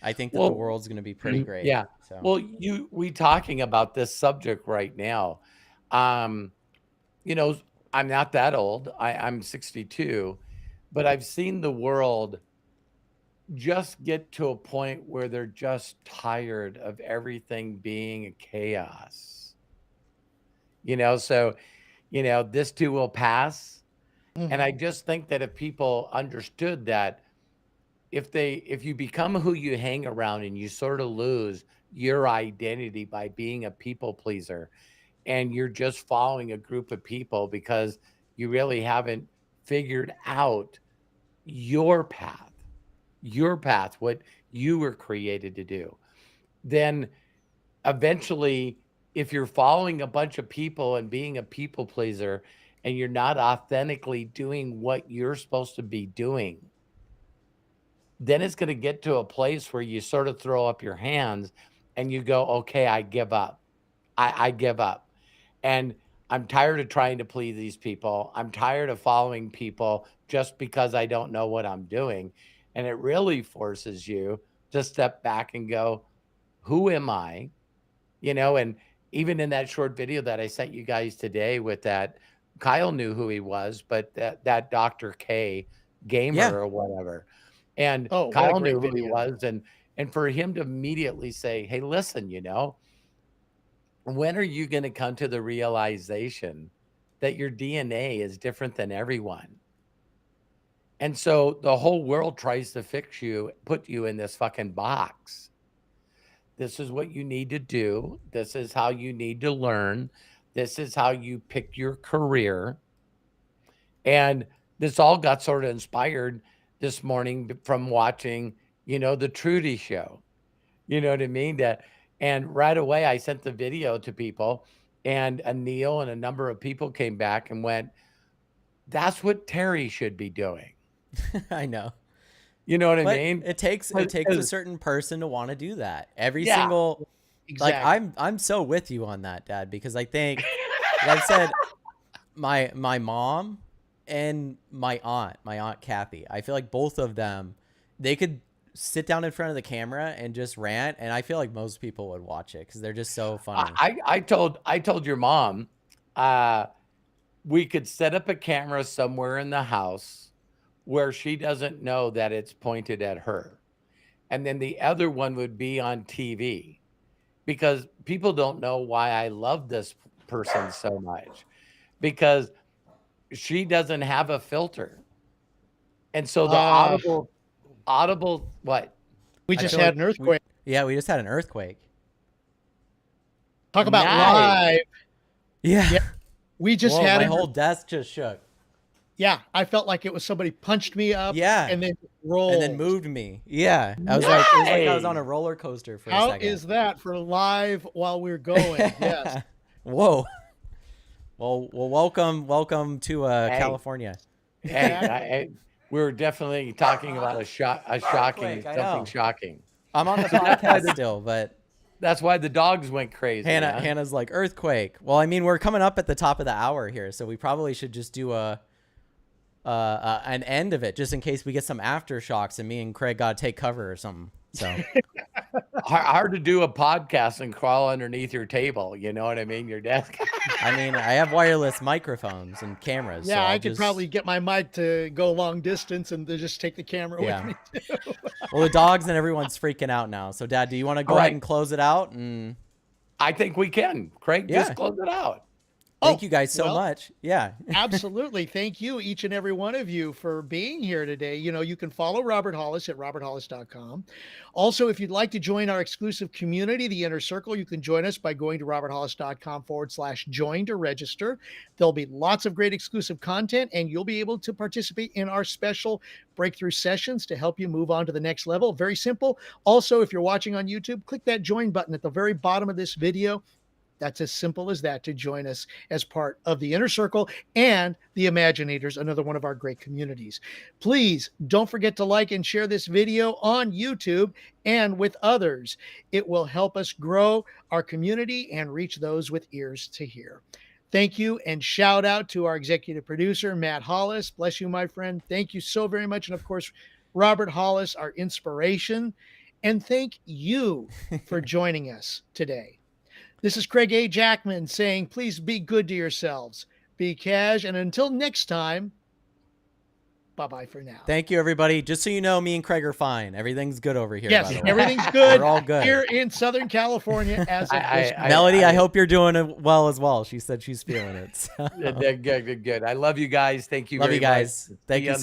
I think that the world's going to be pretty great. Yeah. So. Well, we talking about this subject right now. You know, I'm not that old. I'm 62, but I've seen the world just get to a point where they're just tired of everything being a chaos. You know, so, you know, this too will pass. And I just think that if people understood that, if you become who you hang around and you sort of lose your identity by being a people pleaser, and you're just following a group of people because you really haven't figured out your path, what you were created to do, then eventually, if you're following a bunch of people and being a people pleaser and you're not authentically doing what you're supposed to be doing, then it's going to get to a place where you sort of throw up your hands and you go, okay, I give up. I give up. And I'm tired of trying to please these people. I'm tired of following people just because I don't know what I'm doing. And it really forces you to step back and go, who am I? You know, and even in that short video that I sent you guys today with that, Kyle knew who he was, but that Dr. K gamer or whatever. And Kyle knew who he was. And for him to immediately say, hey, listen, you know, when are you going to come to the realization that your DNA is different than everyone? And so the whole world tries to fix you, put you in this fucking box. This is what you need to do. This is how you need to learn. This is how you pick your career. And this all got sort of inspired this morning from watching, you know, the Trudy show. You know what I mean? And right away, I sent the video to people, and Neil and a number of people came back and went, that's what Terry should be doing. I know. You know what I mean? It takes a certain person to want to do that. Every single, exactly. Like, I'm so with you on that, Dad, because I think, like I said, my mom and my aunt Kathy, I feel like both of them, they could sit down in front of the camera and just rant, and I feel like most people would watch it because they're just so funny. I told your mom, we could set up a camera somewhere in the house where she doesn't know that it's pointed at her, and then the other one would be on TV, because people don't know why I love this person so much, because she doesn't have a filter. And so the audible what? We just had an earthquake. We just had an earthquake. Talk about live. Yeah. We just had my whole desk just shook. Yeah, I felt like it was somebody punched me up. Yeah. And then rolled. And then moved me. Yeah. I was like, it was like I was on a roller coaster for a second. How is that for live while we're going? Yes. Whoa. Well, welcome to California. Hey, we're definitely talking about something shocking. I'm on the podcast still, but that's why the dogs went crazy. Hannah's like, earthquake. Well, I mean, we're coming up at the top of the hour here, so we probably should just do an end of it, just in case we get some aftershocks and me and Craig got to take cover or something. So hard to do a podcast and crawl underneath your table. You know what I mean? Your desk. I mean, I have wireless microphones and cameras. Yeah, so I could probably get my mic to go long distance and just take the camera with me too. Well, the dogs and everyone's freaking out now. So, Dad, do you want to go ahead and close it out? And I think we can. Craig, just close it out. Thank you guys so well, much. Yeah. Absolutely. Thank you, each and every one of you, for being here today. You can follow Robert Hollis at roberthollis.com. Also, if you'd like to join our exclusive community, the Inner Circle, you can join us by going to roberthollis.com/join to register. There'll be lots of great exclusive content, and you'll be able to participate in our special breakthrough sessions to help you move on to the next level. Very simple. Also, if you're watching on YouTube, click that join button at the very bottom of this video. That's as simple as that to join us as part of the Inner Circle and the Imaginators, another one of our great communities. Please don't forget to like and share this video on YouTube and with others. It will help us grow our community and reach those with ears to hear. Thank you, and shout out to our executive producer, Matt Hollis. Bless you, my friend. Thank you so very much. And of course, Robert Hollis, our inspiration. And thank you for joining us today. This is Craig A. Jackman saying, please be good to yourselves, be cash, and until next time, bye-bye for now. Thank you, everybody. Just so you know, me and Craig are fine. Everything's good over here. Yes, by the way. everything's good. We're all good Here in Southern California as of this moment. Melody, I hope you're doing well as well. She said she's feeling it. So. Good. I love you guys. Thank you. Love very you guys. much. Thank you so much.